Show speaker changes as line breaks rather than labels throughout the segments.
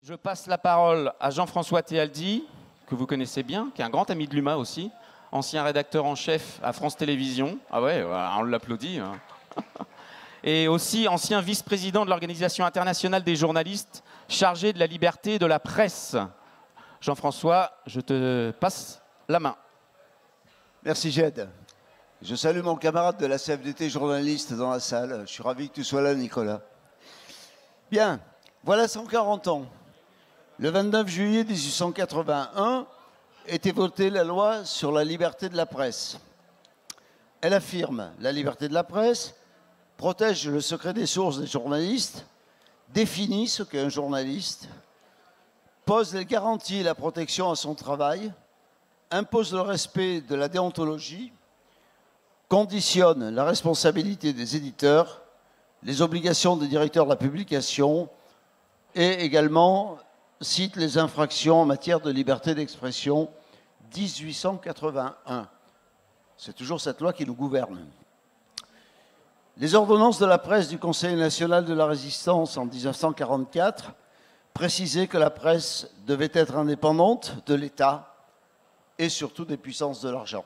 Je passe la parole à Jean-François Théaldi, que vous connaissez bien, qui est un grand ami de l'UMA aussi, ancien rédacteur en chef à France Télévisions. Ah ouais, on l'applaudit. Hein. Et aussi ancien vice-président de l'Organisation internationale des journalistes, chargé de la liberté de la presse. Jean-François, je te passe la main.
Merci Jed. Je salue mon camarade de la CFDT journaliste dans la salle. Je suis ravi que tu sois là, Nicolas. Bien, voilà 140 ans. Le 29 juillet 1881 était votée la loi sur la liberté de la presse. Elle affirme la liberté de la presse, protège le secret des sources des journalistes, définit ce qu'est un journaliste, pose les garanties et la protection à son travail, impose le respect de la déontologie, conditionne la responsabilité des éditeurs, les obligations des directeurs de la publication et également cite les infractions en matière de liberté d'expression 1881. C'est toujours cette loi qui nous gouverne. Les ordonnances de la presse du Conseil national de la résistance en 1944 précisaient que la presse devait être indépendante de l'État et surtout des puissances de l'argent.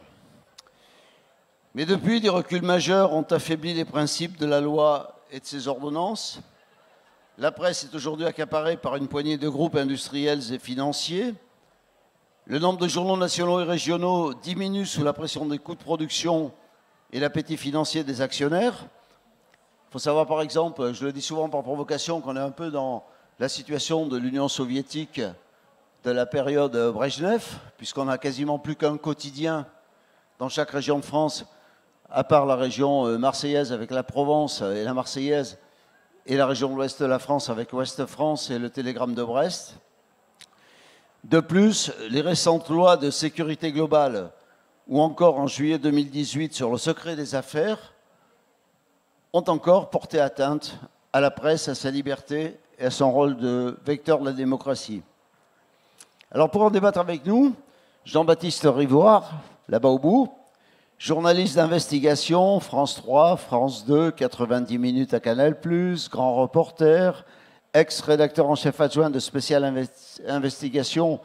Mais depuis, des reculs majeurs ont affaibli les principes de la loi et de ses ordonnances. La presse est aujourd'hui accaparée par une poignée de groupes industriels et financiers. Le nombre de journaux nationaux et régionaux diminue sous la pression des coûts de production et l'appétit financier des actionnaires. Il faut savoir par exemple, je le dis souvent par provocation, qu'on est un peu dans la situation de l'Union soviétique de la période Brejnev, puisqu'on n'a quasiment plus qu'un quotidien dans chaque région de France, à part la région marseillaise avec la Provence et la Marseillaise, et la région de l'Ouest de la France avec Ouest France et le Télégramme de Brest. De plus, les récentes lois de sécurité globale, ou encore en juillet 2018 sur le secret des affaires, ont encore porté atteinte à la presse, à sa liberté et à son rôle de vecteur de la démocratie. Alors pour en débattre avec nous, Jean-Baptiste Rivoire, là-bas au bout, journaliste d'investigation, France 3, France 2, 90 minutes à Canal+, grand reporter, ex-rédacteur en chef adjoint de Spécial Investigation,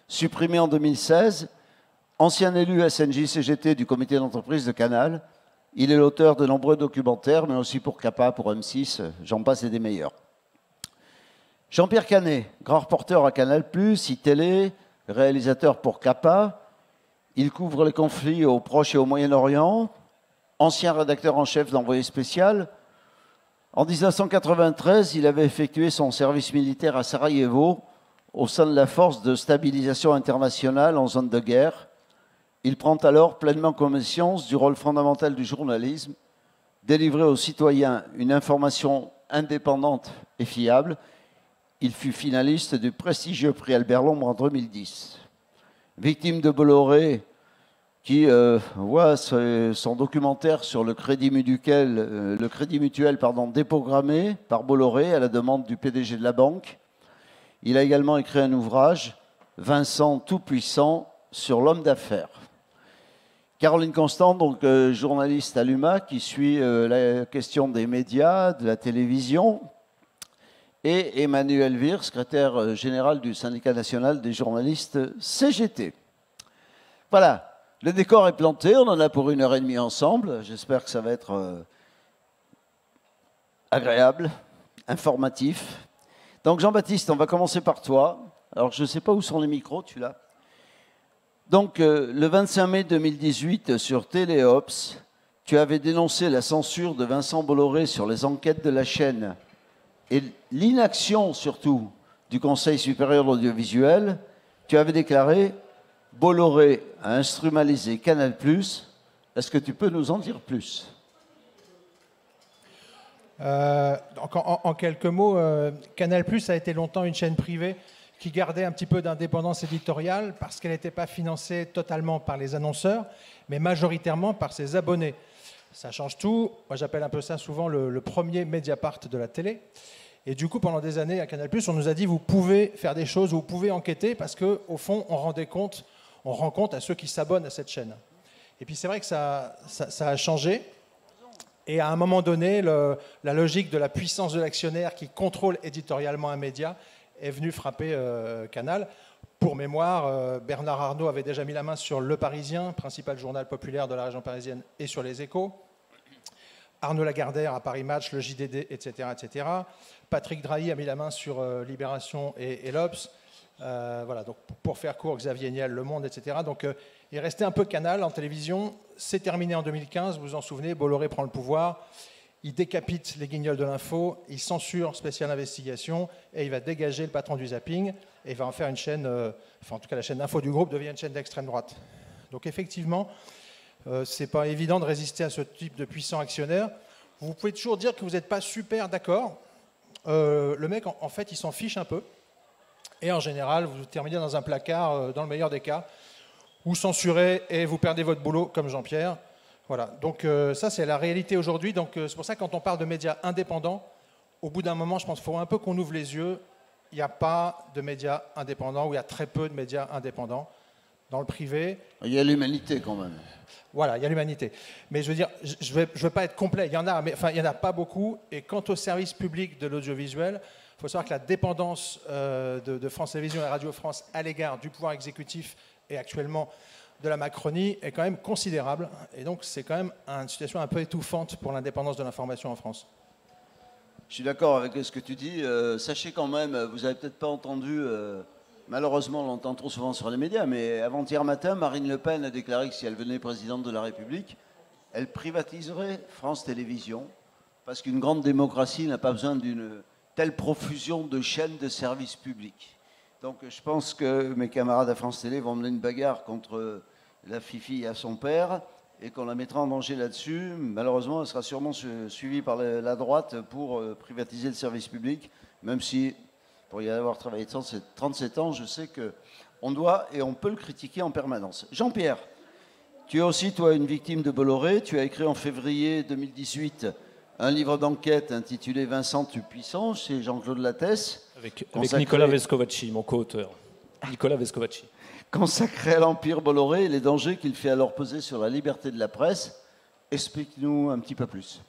supprimé en 2016, ancien élu SNJ-CGT du comité d'entreprise de Canal. Il est l'auteur de nombreux documentaires, mais aussi pour CAPA, pour M6, j'en passe et des meilleurs. Jean-Pierre Canet, grand reporter à Canal+, iTélé, réalisateur pour CAPA. Il couvre les conflits au Proche et au Moyen-Orient, ancien rédacteur en chef d'Envoyé spécial. En 1993, il avait effectué son service militaire à Sarajevo, au sein de la force de stabilisation internationale en zone de guerre. Il prend alors pleinement conscience du rôle fondamental du journalisme, délivrer aux citoyens une information indépendante et fiable. Il fut finaliste du prestigieux prix Albert Londres en 2010. Victime de Bolloré, qui voit son documentaire sur le crédit mutuel, déprogrammé par Bolloré à la demande du PDG de la banque. Il a également écrit un ouvrage, Vincent Tout-Puissant, sur l'homme d'affaires. Caroline Constant, donc journaliste à l'UMA, qui suit la question des médias, de la télévision, et Emmanuel Vir, secrétaire général du syndicat national des journalistes CGT. Voilà. Le décor est planté, on en a pour 1h30 ensemble. J'espère que ça va être agréable, informatif. Donc Jean-Baptiste, on va commencer par toi. Alors je ne sais pas où sont les micros, tu l'as. Donc le 25 mai 2018, sur Téléops, tu avais dénoncé la censure de Vincent Bolloré sur les enquêtes de la chaîne et l'inaction surtout du Conseil supérieur de l'audiovisuel. Tu avais déclaré « Bolloré a instrumentalisé Canal+. Est-ce que tu peux nous en dire plus ?
Donc en quelques mots, Canal+ a été longtemps une chaîne privée qui gardait un petit peu d'indépendance éditoriale parce qu'elle n'était pas financée totalement par les annonceurs, mais majoritairement par ses abonnés. Ça change tout. Moi, j'appelle un peu ça souvent le premier Mediapart de la télé. Et du coup, pendant des années, à Canal+, on nous a dit « vous pouvez faire des choses, vous pouvez enquêter » parce qu'au fond, on rend compte à ceux qui s'abonnent à cette chaîne. Et puis, c'est vrai que ça a changé. Et à un moment donné, la logique de la puissance de l'actionnaire qui contrôle éditorialement un média est venu frapper Canal. Pour mémoire, Bernard Arnault avait déjà mis la main sur Le Parisien, principal journal populaire de la région parisienne, et sur Les Échos. Arnaud Lagardère à Paris Match, le JDD, etc., etc. Patrick Drahi a mis la main sur Libération et l'Obs. Voilà, donc pour faire court, Xavier Niel, Le Monde, etc. Donc il restait un peu Canal en télévision. C'est terminé en 2015, vous vous en souvenez, Bolloré prend le pouvoir. Il décapite les guignols de l'info, il censure Spécial Investigation et il va dégager le patron du zapping et il va en faire une chaîne, enfin en tout cas la chaîne d'info du groupe devient une chaîne d'extrême droite. Donc effectivement, c'est pas évident de résister à ce type de puissant actionnaire. Vous pouvez toujours dire que vous n'êtes pas super d'accord. Le mec, en fait, il s'en fiche un peu. Et en général, vous terminez dans un placard, dans le meilleur des cas, vous censurez et vous perdez votre boulot, comme Jean-Pierre. Voilà, donc ça c'est la réalité aujourd'hui. Donc c'est pour ça que quand on parle de médias indépendants, au bout d'un moment, je pense qu'il faut un peu qu'on ouvre les yeux. Il n'y a pas de médias indépendants, ou il y a très peu de médias indépendants. Dans le privé...
Il y a l'humanité quand même.
Voilà, il y a l'humanité. Mais je veux dire, je veux pas être complet. Il y en a, mais enfin, il n'y en a pas beaucoup. Et quant au service public de l'audiovisuel, il faut savoir que la dépendance de France Télévisions et Radio France à l'égard du pouvoir exécutif et actuellement de la Macronie est quand même considérable. Et donc, c'est quand même une situation un peu étouffante pour l'indépendance de l'information en France.
Je suis d'accord avec ce que tu dis. Sachez quand même, vous n'avez peut-être pas entendu, malheureusement on l'entend trop souvent sur les médias, mais avant-hier matin, Marine Le Pen a déclaré que si elle venait présidente de la République, elle privatiserait France Télévisions, parce qu'une grande démocratie n'a pas besoin d'une telle profusion de chaînes de services publics. Donc je pense que mes camarades à France Télé vont mener une bagarre contre la Fifi à son père et qu'on la mettra en danger là-dessus. Malheureusement, elle sera sûrement suivie par la droite pour privatiser le service public, même si, pour y avoir travaillé 37 ans, je sais qu'on doit et on peut le critiquer en permanence. Jean-Pierre, tu es aussi, toi, une victime de Bolloré. Tu as écrit en février 2018 un livre d'enquête intitulé « Vincent tue puissant » chez Jean-Claude Lattès.
Avec Nicolas Vescovacci, mon co-auteur. Nicolas Vescovacci.
Consacré à l'Empire Bolloré et les dangers qu'il fait alors peser sur la liberté de la presse. Explique-nous un petit peu plus.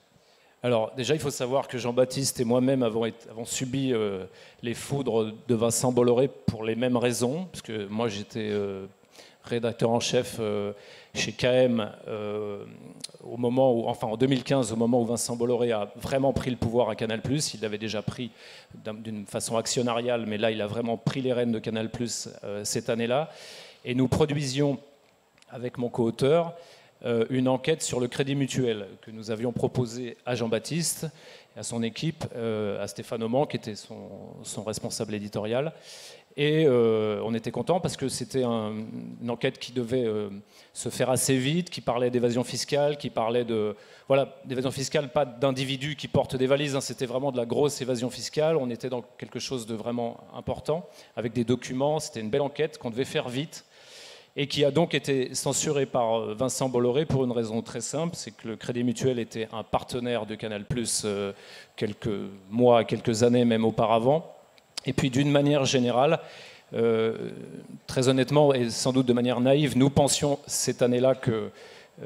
Alors déjà, il faut savoir que Jean-Baptiste et moi-même avons subi les foudres de Vincent Bolloré pour les mêmes raisons, parce que moi j'étais rédacteur en chef chez KM au moment où, enfin en 2015, au moment où Vincent Bolloré a vraiment pris le pouvoir à Canal+. Il l'avait déjà pris d'une façon actionnariale, mais là il a vraiment pris les rênes de Canal+ cette année-là. Et nous produisions avec mon co-auteur une enquête sur le Crédit Mutuel que nous avions proposé à Jean-Baptiste et à son équipe, à Stéphane Auman qui était son responsable éditorial. Et on était content parce que c'était une enquête qui devait se faire assez vite, qui parlait d'évasion fiscale, qui parlait d'évasion fiscale, pas d'individus qui portent des valises, hein, c'était vraiment de la grosse évasion fiscale. On était dans quelque chose de vraiment important, avec des documents, c'était une belle enquête qu'on devait faire vite, et qui a donc été censurée par Vincent Bolloré pour une raison très simple, c'est que le Crédit Mutuel était un partenaire de Canal+, quelques mois, quelques années même auparavant. Et puis d'une manière générale, très honnêtement et sans doute de manière naïve, nous pensions cette année-là que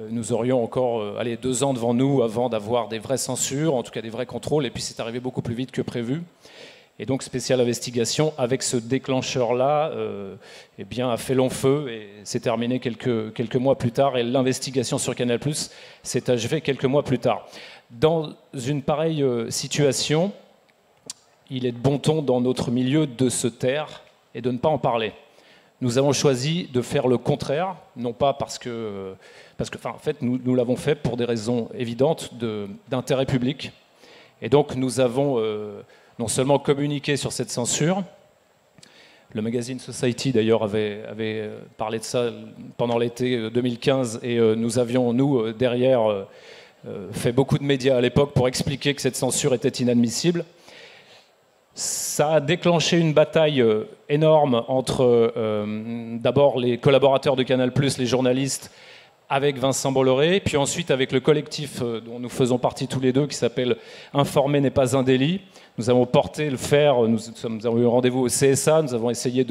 nous aurions encore 2 ans devant nous avant d'avoir des vraies censures, en tout cas des vrais contrôles, et puis c'est arrivé beaucoup plus vite que prévu. Et donc Spécial Investigation, avec ce déclencheur-là, eh bien, a fait long feu et s'est terminé quelques mois plus tard, et l'investigation sur Canal+ s'est achevée quelques mois plus tard. Dans une pareille situation, il est de bon ton dans notre milieu de se taire et de ne pas en parler. Nous avons choisi de faire le contraire, non pas parce que en fait, nous l'avons fait pour des raisons évidentes d'intérêt public. Et donc, nous avons non seulement communiqué sur cette censure, le magazine Society, d'ailleurs, avait parlé de ça pendant l'été 2015, et nous avions, derrière, fait beaucoup de médias à l'époque pour expliquer que cette censure était inadmissible. Ça a déclenché une bataille énorme entre d'abord les collaborateurs de Canal+, les journalistes, avec Vincent Bolloré, puis ensuite avec le collectif dont nous faisons partie tous les deux, qui s'appelle « Informer n'est pas un délit ». Nous avons porté le fer, nous avons eu un rendez-vous au CSA, nous avons essayé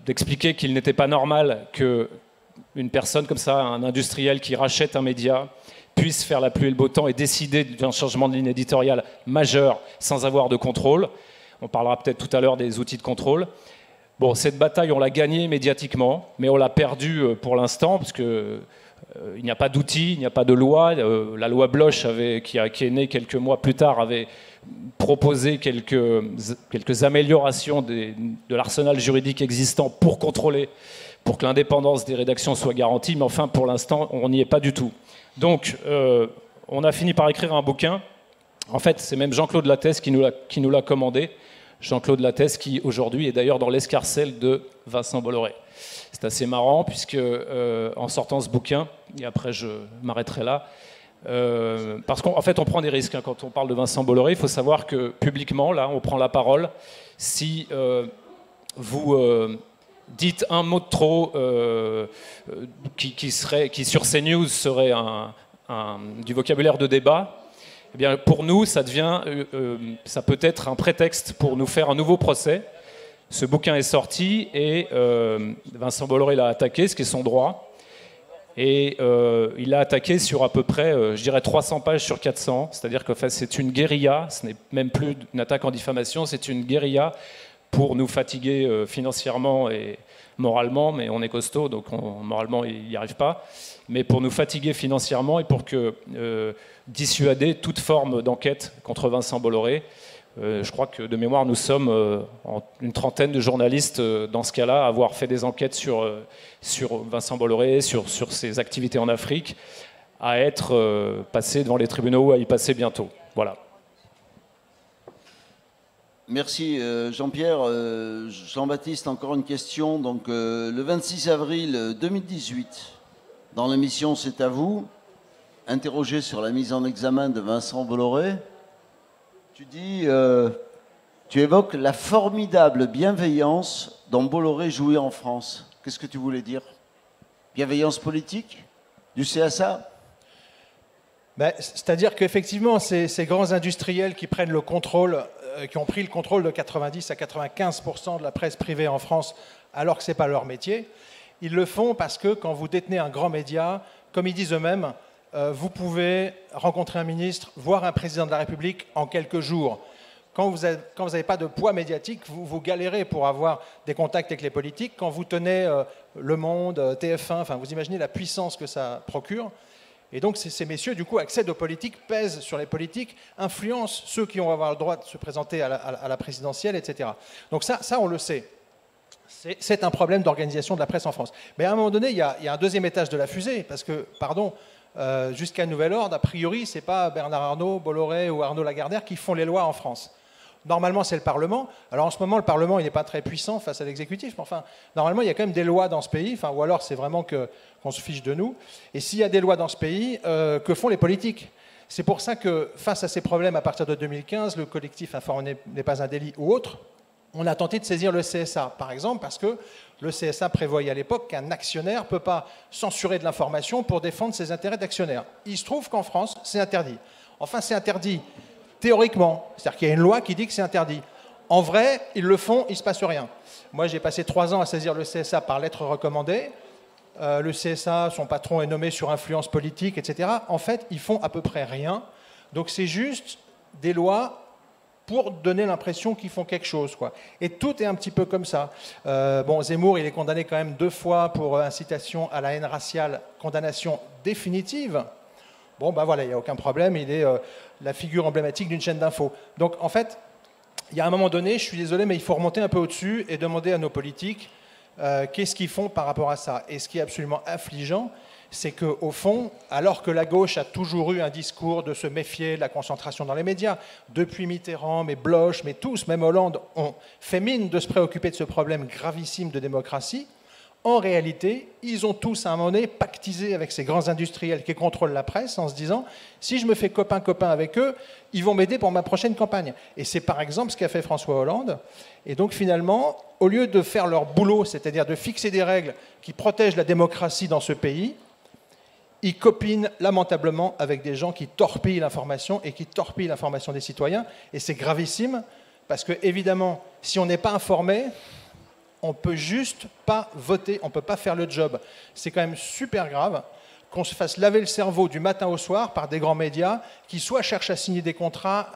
d'expliquer qu'il n'était pas normal qu'une personne comme ça, un industriel qui rachète un média, puisse faire la pluie et le beau temps et décider d'un changement de ligne éditoriale majeur sans avoir de contrôle. On parlera peut-être tout à l'heure des outils de contrôle. Bon, cette bataille, on l'a gagnée médiatiquement, mais on l'a perdue pour l'instant, parce que il n'y a pas d'outils, il n'y a pas de loi. La loi Bloch, qui est née quelques mois plus tard, avait proposé quelques améliorations de l'arsenal juridique existant pour contrôler, pour que l'indépendance des rédactions soit garantie, mais enfin, pour l'instant, on n'y est pas du tout. Donc, on a fini par écrire un bouquin. En fait, c'est même Jean-Claude Lattès qui nous l'a commandé. Jean-Claude Lattès, qui aujourd'hui est d'ailleurs dans l'escarcelle de Vincent Bolloré. C'est assez marrant, puisque en sortant ce bouquin, et après je m'arrêterai là, parce qu'en fait on prend des risques. Hein, quand on parle de Vincent Bolloré, il faut savoir que publiquement, là, on prend la parole. Si vous dites un mot de trop qui sur CNews serait du vocabulaire de débat, eh bien, pour nous, ça peut être un prétexte pour nous faire un nouveau procès. Ce bouquin est sorti et Vincent Bolloré l'a attaqué, ce qui est son droit. Et il l'a attaqué sur à peu près, je dirais 300 pages sur 400. C'est-à-dire que c'est une guérilla, ce n'est même plus une attaque en diffamation, c'est une guérilla pour nous fatiguer financièrement et moralement, mais on est costaud, donc moralement il n'y arrive pas. Mais pour nous fatiguer financièrement et pour dissuader toute forme d'enquête contre Vincent Bolloré. Je crois que de mémoire, nous sommes une trentaine de journalistes dans ce cas-là à avoir fait des enquêtes sur Vincent Bolloré, sur ses activités en Afrique, à être passés devant les tribunaux, à y passer bientôt. Voilà.
Merci Jean-Pierre. Jean-Baptiste, encore une question. Donc, le 26 avril 2018, dans l'émission C'est à vous, interrogé sur la mise en examen de Vincent Bolloré, tu évoques la formidable bienveillance dont Bolloré jouit en France. Qu'est-ce que tu voulais dire? Bienveillance politique du CSA?
C'est-à-dire qu'effectivement, ces grands industriels qui prennent le contrôle, qui ont pris le contrôle de 90 à 95% de la presse privée en France, alors que ce n'est pas leur métier, ils le font parce que quand vous détenez un grand média, comme ils disent eux-mêmes, vous pouvez rencontrer un ministre, voir un président de la République en quelques jours. Quand vous n'avez pas de poids médiatique, vous galérez pour avoir des contacts avec les politiques. Quand vous tenez Le Monde, TF1, enfin, vous imaginez la puissance que ça procure. Et donc ces messieurs, du coup, accèdent aux politiques, pèsent sur les politiques, influencent ceux qui vont avoir le droit de se présenter à la présidentielle, etc. Donc ça on le sait. C'est un problème d'organisation de la presse en France. Mais à un moment donné, il y a un deuxième étage de la fusée, parce que, pardon, jusqu'à nouvel ordre, a priori, ce n'est pas Bernard Arnault, Bolloré ou Arnaud Lagardère qui font les lois en France. Normalement, c'est le Parlement. Alors en ce moment, le Parlement, il n'est pas très puissant face à l'exécutif, mais enfin, normalement, il y a quand même des lois dans ce pays, enfin, ou alors c'est vraiment qu'on se fiche de nous. Et s'il y a des lois dans ce pays, que font les politiques? C'est pour ça que, face à ces problèmes, à partir de 2015, le collectif Informer n'est pas un délit ou autre, on a tenté de saisir le CSA, par exemple, parce que le CSA prévoyait à l'époque qu'un actionnaire ne peut pas censurer de l'information pour défendre ses intérêts d'actionnaire. Il se trouve qu'en France, c'est interdit. Enfin, c'est interdit théoriquement, c'est-à-dire qu'il y a une loi qui dit que c'est interdit. En vrai, ils le font, il ne se passe rien. Moi, j'ai passé 3 ans à saisir le CSA par lettre recommandée. Le CSA, son patron est nommé sur influence politique, etc. En fait, ils font à peu près rien. Donc, c'est juste des lois pour donner l'impression qu'ils font quelque chose, quoi. Et tout est un petit peu comme ça. Bon, Zemmour, il est condamné quand même 2 fois pour incitation à la haine raciale, condamnation définitive. Bon, ben voilà, il n'y a aucun problème, il est la figure emblématique d'une chaîne d'infos. Donc, en fait, il y a un moment donné, je suis désolé, mais il faut remonter un peu au-dessus et demander à nos politiques qu'est-ce qu'ils font par rapport à ça. Et ce qui est absolument affligeant, c'est qu'au fond, alors que la gauche a toujours eu un discours de se méfier de la concentration dans les médias, depuis Mitterrand, mais Bloch, mais tous, même Hollande, ont fait mine de se préoccuper de ce problème gravissime de démocratie, en réalité, ils ont tous à un moment donné pactisé avec ces grands industriels qui contrôlent la presse en se disant « si je me fais copain-copain avec eux, ils vont m'aider pour ma prochaine campagne ». Et c'est par exemple ce qu'a fait François Hollande. Et donc finalement, au lieu de faire leur boulot, c'est-à-dire de fixer des règles qui protègent la démocratie dans ce pays, ils copinent lamentablement avec des gens qui torpillent l'information et qui torpillent l'information des citoyens. Et c'est gravissime parce que, évidemment, si on n'est pas informé, on ne peut juste pas voter, on ne peut pas faire le job. C'est quand même super grave. qu'on se fasse laver le cerveau du matin au soir par des grands médias qui soit cherchent à signer des contrats,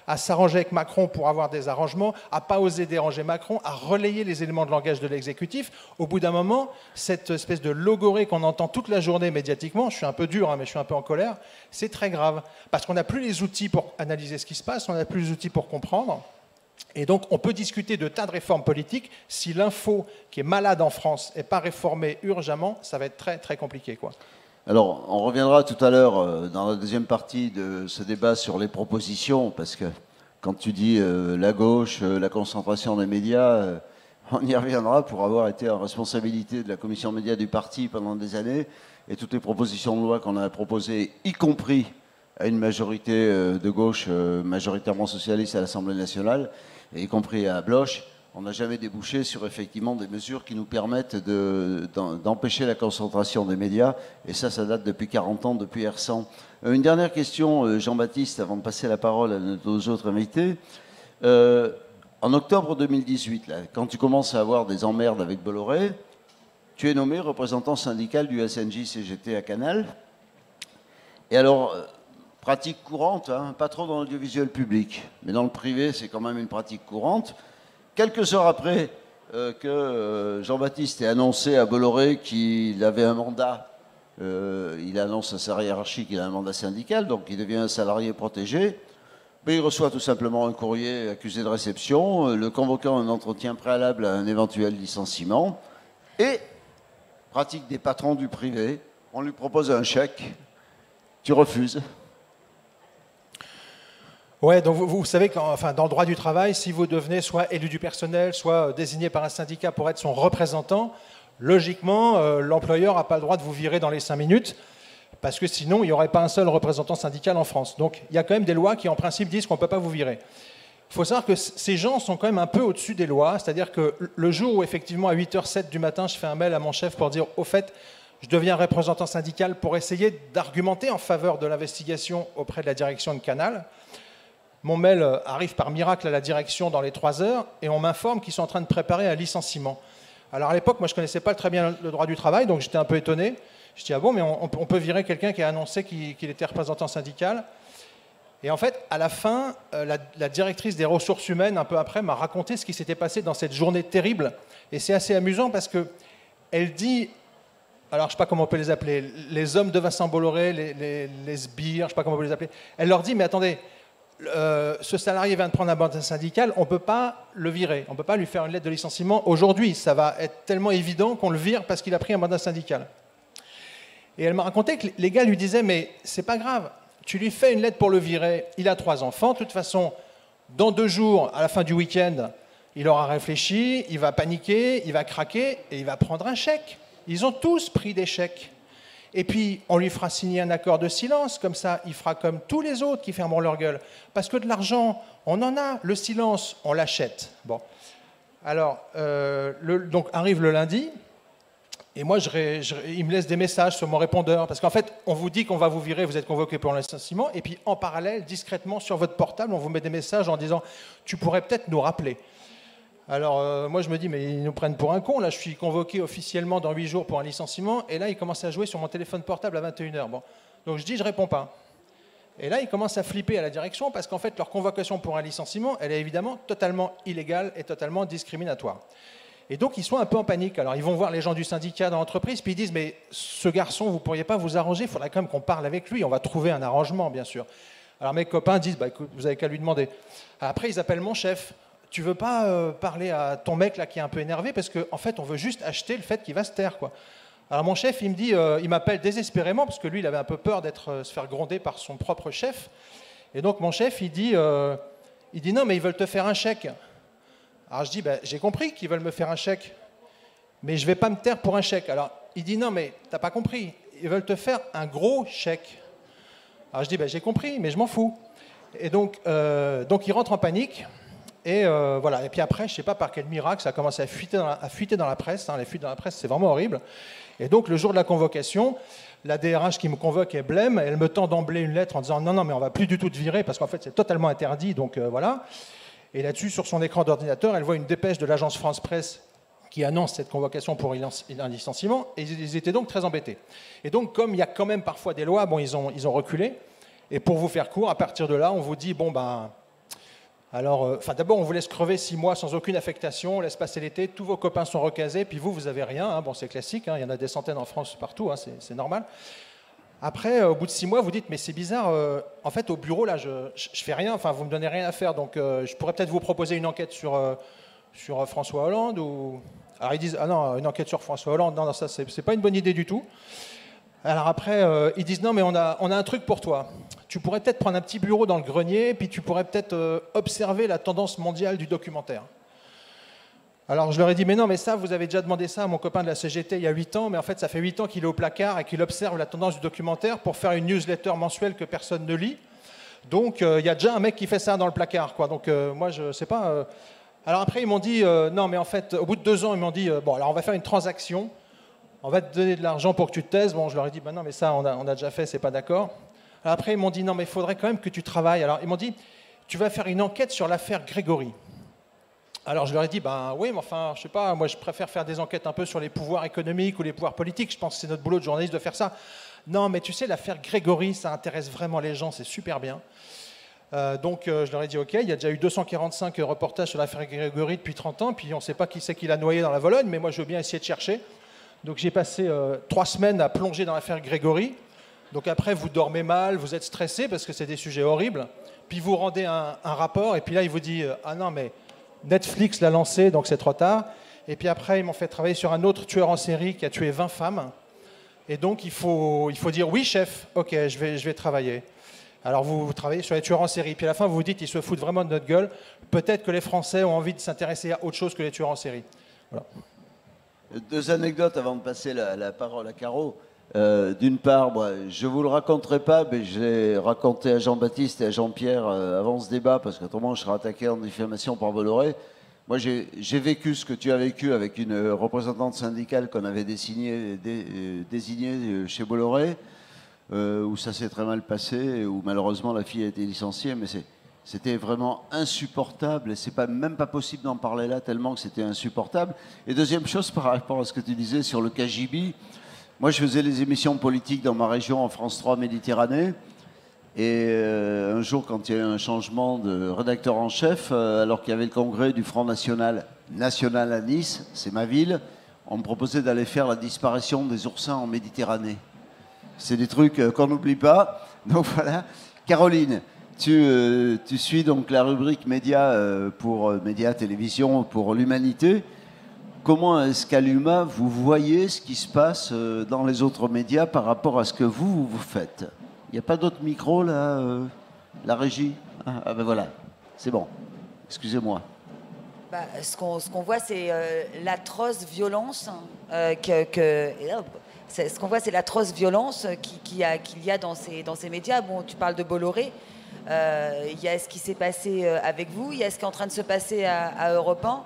à s'arranger avec Macron pour avoir des arrangements, à pas oser déranger Macron, à relayer les éléments de langage de l'exécutif. Au bout d'un moment, cette espèce de logorée qu'on entend toute la journée médiatiquement, je suis un peu dur, hein, mais je suis un peu en colère, c'est très grave. Parce qu'on n'a plus les outils pour analyser ce qui se passe, on n'a plus les outils pour comprendre. Et donc, on peut discuter de tas de réformes politiques. Si l'info qui est malade en France n'est pas réformée urgemment, ça va être très, très compliqué, quoi.
Alors, on reviendra tout à l'heure dans la deuxième partie de ce débat sur les propositions, parce que quand tu dis la gauche, la concentration des médias, on y reviendra pour avoir été en responsabilité de la commission médias du parti pendant des années, et toutes les propositions de loi qu'on a proposées, y compris à une majorité de gauche, majoritairement socialiste à l'Assemblée nationale, et y compris à Bloch, on n'a jamais débouché sur effectivement des mesures qui nous permettent d'empêcher la concentration des médias. Et ça date depuis 40 ans, depuis R100. Une dernière question, Jean-Baptiste, avant de passer la parole à nos autres invités. En octobre 2018, là, quand tu commences à avoir des emmerdes avec Bolloré, tu es nommé représentant syndical du SNJ-CGT à Canal. Et alors, pratique courante, hein, pas trop dans l'audiovisuel public, mais dans le privé, c'est quand même une pratique courante. Quelques heures après que Jean-Baptiste ait annoncé à Bolloré qu'il avait un mandat, il annonce à sa hiérarchie qu'il a un mandat syndical, donc il devient un salarié protégé, mais il reçoit tout simplement un courrier accusé de réception, le convoquant à un entretien préalable à un éventuel licenciement, et, pratique des patrons du privé, on lui propose un chèque, tu refuses.
Ouais, donc vous savez que dans le droit du travail, si vous devenez soit élu du personnel, soit désigné par un syndicat pour être son représentant, logiquement, l'employeur n'a pas le droit de vous virer dans les 5 minutes, parce que sinon, il n'y aurait pas un seul représentant syndical en France. Donc, il y a quand même des lois qui, en principe, disent qu'on ne peut pas vous virer. Il faut savoir que ces gens sont quand même un peu au-dessus des lois, c'est-à-dire que le jour où, effectivement, à 8h07 du matin, je fais un mail à mon chef pour dire, au fait, je deviens représentant syndical pour essayer d'argumenter en faveur de l'investigation auprès de la direction de Canal. Mon mail arrive par miracle à la direction dans les 3 heures et on m'informe qu'ils sont en train de préparer un licenciement. Alors à l'époque, moi je ne connaissais pas très bien le droit du travail, donc j'étais un peu étonné. Je dis, ah bon, mais on peut virer quelqu'un qui a annoncé qu'il était représentant syndical. Et en fait, à la fin, la directrice des ressources humaines, un peu après, m'a raconté ce qui s'était passé dans cette journée terrible. Et c'est assez amusant parce qu'elle dit, alors je ne sais pas comment on peut les appeler, les hommes de Vincent Bolloré, les sbires, je ne sais pas comment on peut les appeler. Elle leur dit, mais attendez, ce salarié vient de prendre un mandat syndical, on ne peut pas le virer, on ne peut pas lui faire une lettre de licenciement aujourd'hui. Ça va être tellement évident qu'on le vire parce qu'il a pris un mandat syndical. Et elle m'a raconté que les gars lui disaient, mais c'est pas grave, tu lui fais une lettre pour le virer, il a 3 enfants, de toute façon, dans 2 jours, à la fin du week-end, il aura réfléchi, il va paniquer, il va craquer et il va prendre un chèque. Ils ont tous pris des chèques. Et puis, on lui fera signer un accord de silence, comme ça, il fera comme tous les autres qui fermeront leur gueule. Parce que de l'argent, on en a, le silence, on l'achète. Bon. Alors, donc arrive le lundi, et moi, il me laisse des messages sur mon répondeur, parce qu'en fait, on vous dit qu'on va vous virer, vous êtes convoqué pour un licenciement, et puis en parallèle, discrètement, sur votre portable, on vous met des messages en disant « tu pourrais peut-être nous rappeler ». Alors, moi, je me dis, mais ils nous prennent pour un con. Là, je suis convoqué officiellement dans 8 jours pour un licenciement. Et là, ils commencent à jouer sur mon téléphone portable à 21h. Bon. Donc, je dis, je réponds pas. Et là, ils commencent à flipper à la direction parce qu'en fait, leur convocation pour un licenciement, elle est évidemment totalement illégale et totalement discriminatoire. Et donc, ils sont un peu en panique. Alors, ils vont voir les gens du syndicat dans l'entreprise, puis ils disent, mais ce garçon, vous ne pourriez pas vous arranger, il faudrait quand même qu'on parle avec lui. On va trouver un arrangement, bien sûr. Alors, mes copains disent, bah, écoute, vous n'avez qu'à lui demander. Après, ils appellent mon chef. Tu veux pas parler à ton mec là qui est un peu énervé parce qu'en fait on veut juste acheter le fait qu'il va se taire, quoi. Alors mon chef il me dit, il m'appelle désespérément parce que lui il avait un peu peur se faire gronder par son propre chef. Et donc mon chef il dit non mais ils veulent te faire un chèque. Alors je dis j'ai compris qu'ils veulent me faire un chèque, mais je vais pas me taire pour un chèque. Alors il dit non mais t'as pas compris, ils veulent te faire un gros chèque. Alors je dis j'ai compris mais je m'en fous. Et donc il rentre en panique. Et voilà. Et puis après, je ne sais pas par quel miracle, ça a commencé à fuiter dans la presse. Hein. Les fuites dans la presse, c'est vraiment horrible. Et donc, le jour de la convocation, la DRH qui me convoque est blême. Elle me tend d'emblée une lettre en disant non, mais on ne va plus du tout te virer parce qu'en fait, c'est totalement interdit. Donc voilà. Et là-dessus, sur son écran d'ordinateur, elle voit une dépêche de l'agence France Presse qui annonce cette convocation pour un licenciement, et ils étaient donc très embêtés. Et donc, comme il y a quand même parfois des lois, bon, ils ont reculé, et pour vous faire court, à partir de là, on vous dit, bon, ben, alors, d'abord, on vous laisse crever 6 mois sans aucune affectation, on laisse passer l'été, tous vos copains sont recasés, puis vous avez rien, hein, bon, c'est classique, hein, il y en a des centaines en France partout, hein, c'est normal. Après, au bout de 6 mois, vous dites, mais c'est bizarre, en fait, au bureau, là, je fais rien, enfin, vous me donnez rien à faire, donc je pourrais peut-être vous proposer une enquête sur François Hollande ou... Alors ils disent, ah non, une enquête sur François Hollande, non, ça c'est pas une bonne idée du tout. Alors après, ils disent, non mais on a un truc pour toi. Tu pourrais peut-être prendre un petit bureau dans le grenier, puis tu pourrais peut-être observer la tendance mondiale du documentaire. Alors je leur ai dit, mais non, mais ça, vous avez déjà demandé ça à mon copain de la CGT il y a 8 ans, mais en fait ça fait 8 ans qu'il est au placard et qu'il observe la tendance du documentaire pour faire une newsletter mensuelle que personne ne lit. Donc il y a déjà un mec qui fait ça dans le placard, quoi. Donc moi je sais pas... Alors après, ils m'ont dit, non, mais en fait, au bout de 2 ans, ils m'ont dit, bon, alors on va faire une transaction, on va te donner de l'argent pour que tu te taises. Bon, je leur ai dit, ben non, mais ça, on a déjà fait, c'est pas d'accord. Alors après, ils m'ont dit, non, mais il faudrait quand même que tu travailles. Alors ils m'ont dit, tu vas faire une enquête sur l'affaire Grégory. Alors je leur ai dit, ben oui, mais enfin, je sais pas, moi je préfère faire des enquêtes un peu sur les pouvoirs économiques ou les pouvoirs politiques, je pense que c'est notre boulot de journaliste de faire ça. Non, mais tu sais, l'affaire Grégory, ça intéresse vraiment les gens, c'est super bien. Donc je leur ai dit ok, il y a déjà eu 245 reportages sur l'affaire Grégory depuis 30 ans, puis on ne sait pas qui c'est qui l'a noyé dans la Vologne, mais moi je veux bien essayer de chercher. Donc j'ai passé 3 semaines à plonger dans l'affaire Grégory. Donc après vous dormez mal, vous êtes stressé parce que c'est des sujets horribles, puis vous rendez un rapport, et puis là il vous dit ah non mais Netflix l'a lancé, donc c'est trop tard. Et puis après ils m'ont fait travailler sur un autre tueur en série qui a tué 20 femmes. Et donc il faut dire oui chef, ok, je vais travailler. Alors vous travaillez sur les tueurs en série, puis à la fin vous vous dites ils se foutent vraiment de notre gueule. Peut-être que les Français ont envie de s'intéresser à autre chose que les tueurs en série. Voilà.
2 anecdotes avant de passer la parole à Caro. D'une part, moi, je ne vous le raconterai pas, mais je l'ai raconté à Jean-Baptiste et à Jean-Pierre avant ce débat, parce qu'autrement je serais attaqué en diffamation par Bolloré. Moi j'ai vécu ce que tu as vécu avec une représentante syndicale qu'on avait désignée chez Bolloré. Où ça s'est très mal passé, où malheureusement la fille a été licenciée, mais c'était vraiment insupportable, et c'est même pas possible d'en parler là, tellement que c'était insupportable. Et deuxième chose, par rapport à ce que tu disais sur le KGB, moi je faisais les émissions politiques dans ma région, en France 3 Méditerranée, et un jour, quand il y a eu un changement de rédacteur en chef, alors qu'il y avait le congrès du Front National à Nice, c'est ma ville, on me proposait d'aller faire la disparition des oursins en Méditerranée. C'est des trucs qu'on n'oublie pas. Donc voilà. Caroline, tu suis donc la rubrique médias pour médias, télévision, pour l'humanité. Comment est-ce qu'à l'UMA, vous voyez ce qui se passe dans les autres médias par rapport à ce que vous faites? Il n'y a pas d'autres micros là, la régie? Ah ben voilà, c'est bon. Excusez-moi.
Bah, ce qu'on voit, c'est l'atroce violence ce qu'on voit, c'est l'atroce violence qu'il y a dans ces médias. Bon, tu parles de Bolloré. Il y a ce qui s'est passé avec vous. Il y a ce qui est en train de se passer à Europe 1.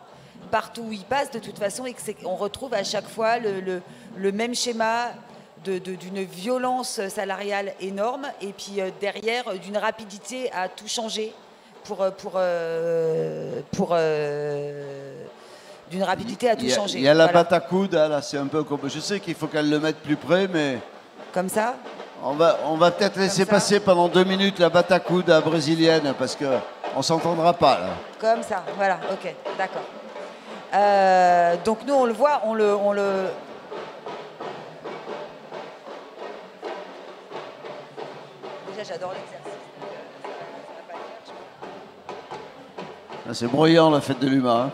Partout où il passe, de toute façon, et on retrouve à chaque fois le même schéma d'une violence salariale énorme. Et puis derrière, d'une rapidité à tout changer d'une rapidité à tout changer.
Il y a la batte à coude, là, c'est un peu comme... Je sais qu'il faut qu'elle le mette plus près, mais...
Comme ça?
On va peut-être laisser passer pendant 2 minutes la batte à coude brésilienne, parce qu'on ne s'entendra pas, là.
Comme ça, voilà, ok, d'accord. Donc nous, on le voit, on le... Déjà, j'adore l'exercice.
C'est bruyant, la fête de l'humain. Hein.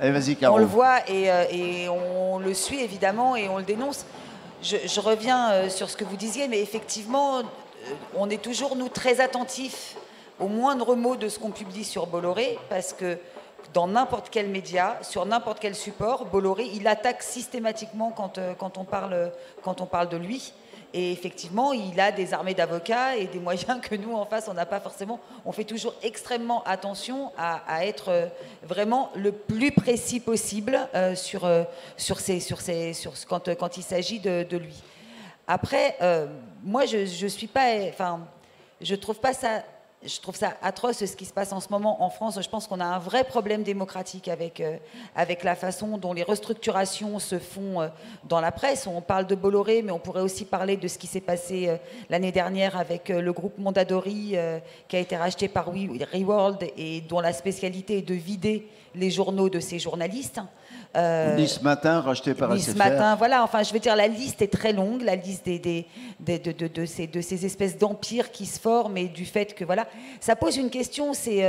Allez, vas-y, Caro.
On le voit et on le suit évidemment et on le dénonce. Je reviens sur ce que vous disiez, mais effectivement, on est toujours, nous, très attentifs au moindre mot de ce qu'on publie sur Bolloré, parce que dans n'importe quel média, sur n'importe quel support, Bolloré, il attaque systématiquement quand on parle de lui. Et effectivement, il a des armées d'avocats et des moyens que nous, en face, on n'a pas forcément. On fait toujours extrêmement attention à être vraiment le plus précis possible quand il s'agit de lui. Après, moi, je trouve pas ça je trouve ça atroce ce qui se passe en ce moment en France. Je pense qu'on a un vrai problème démocratique avec la façon dont les restructurations se font dans la presse. On parle de Bolloré, mais on pourrait aussi parler de ce qui s'est passé l'année dernière avec le groupe Mondadori qui a été racheté par Reworld et dont la spécialité est de vider les journaux de ces journalistes.
Nice Matin, racheté par
Nice
SFR.
Matin, voilà, enfin je veux dire, la liste est très longue, la liste de ces espèces d'empires qui se forment et du fait que, voilà, ça pose une question, c'est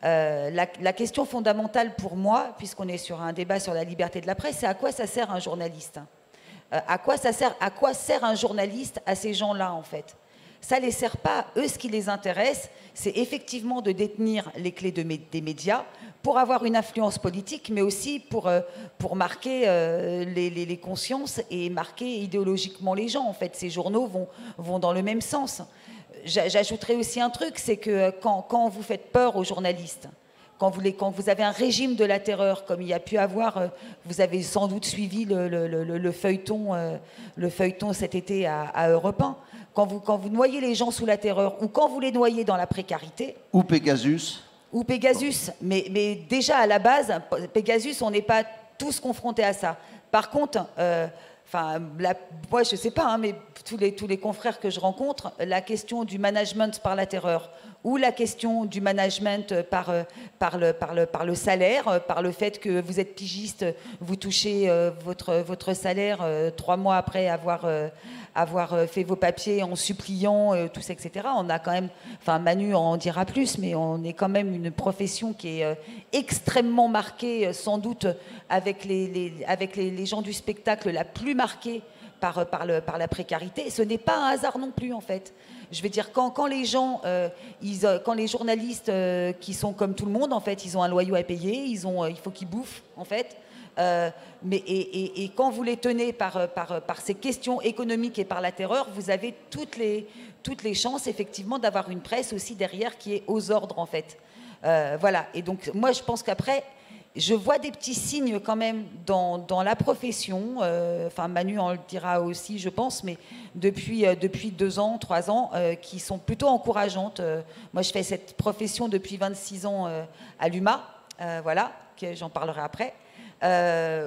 la question fondamentale pour moi, puisqu'on est sur un débat sur la liberté de la presse, c'est à quoi ça sert un journaliste, à quoi sert un journaliste à ces gens-là, en fait. Ça ne les sert pas. Eux, ce qui les intéresse, c'est effectivement de détenir les clés des médias pour avoir une influence politique, mais aussi pour marquer les consciences et marquer idéologiquement les gens. En fait, ces journaux vont dans le même sens. J'ajouterais aussi un truc, c'est que quand vous faites peur aux journalistes, quand vous avez un régime de la terreur, comme il y a pu avoir, vous avez sans doute suivi le feuilleton cet été à Europe 1, quand vous noyez les gens sous la terreur, ou quand vous les noyez dans la précarité...
Ou Pegasus.
Ou Pegasus, mais déjà à la base, Pegasus, on n'est pas tous confrontés à ça. Par contre, moi je ne sais pas, hein, mais tous les confrères que je rencontre, la question du management par la terreur, ou la question du management par le salaire, par le fait que vous êtes pigiste, vous touchez votre salaire 3 mois après avoir fait vos papiers en suppliant, tous, etc. On a quand même, enfin Manu en dira plus, mais on est quand même une profession qui est extrêmement marquée, sans doute avec les gens du spectacle la plus marquée par la précarité. Ce n'est pas un hasard non plus, en fait. Je veux dire, quand les gens, quand les journalistes qui sont comme tout le monde, en fait, ils ont un loyer à payer, il faut qu'ils bouffent, en fait. Et quand vous les tenez par ces questions économiques et par la terreur, vous avez toutes les chances, effectivement, d'avoir une presse aussi derrière qui est aux ordres, en fait. Voilà. Et donc, moi, je pense qu'après, je vois des petits signes quand même dans la profession. Enfin, Manu en le dira aussi, je pense, mais depuis 2 ans, 3 ans, qui sont plutôt encourageantes. Moi, je fais cette profession depuis 26 ans à l'UMA. Voilà, j'en parlerai après.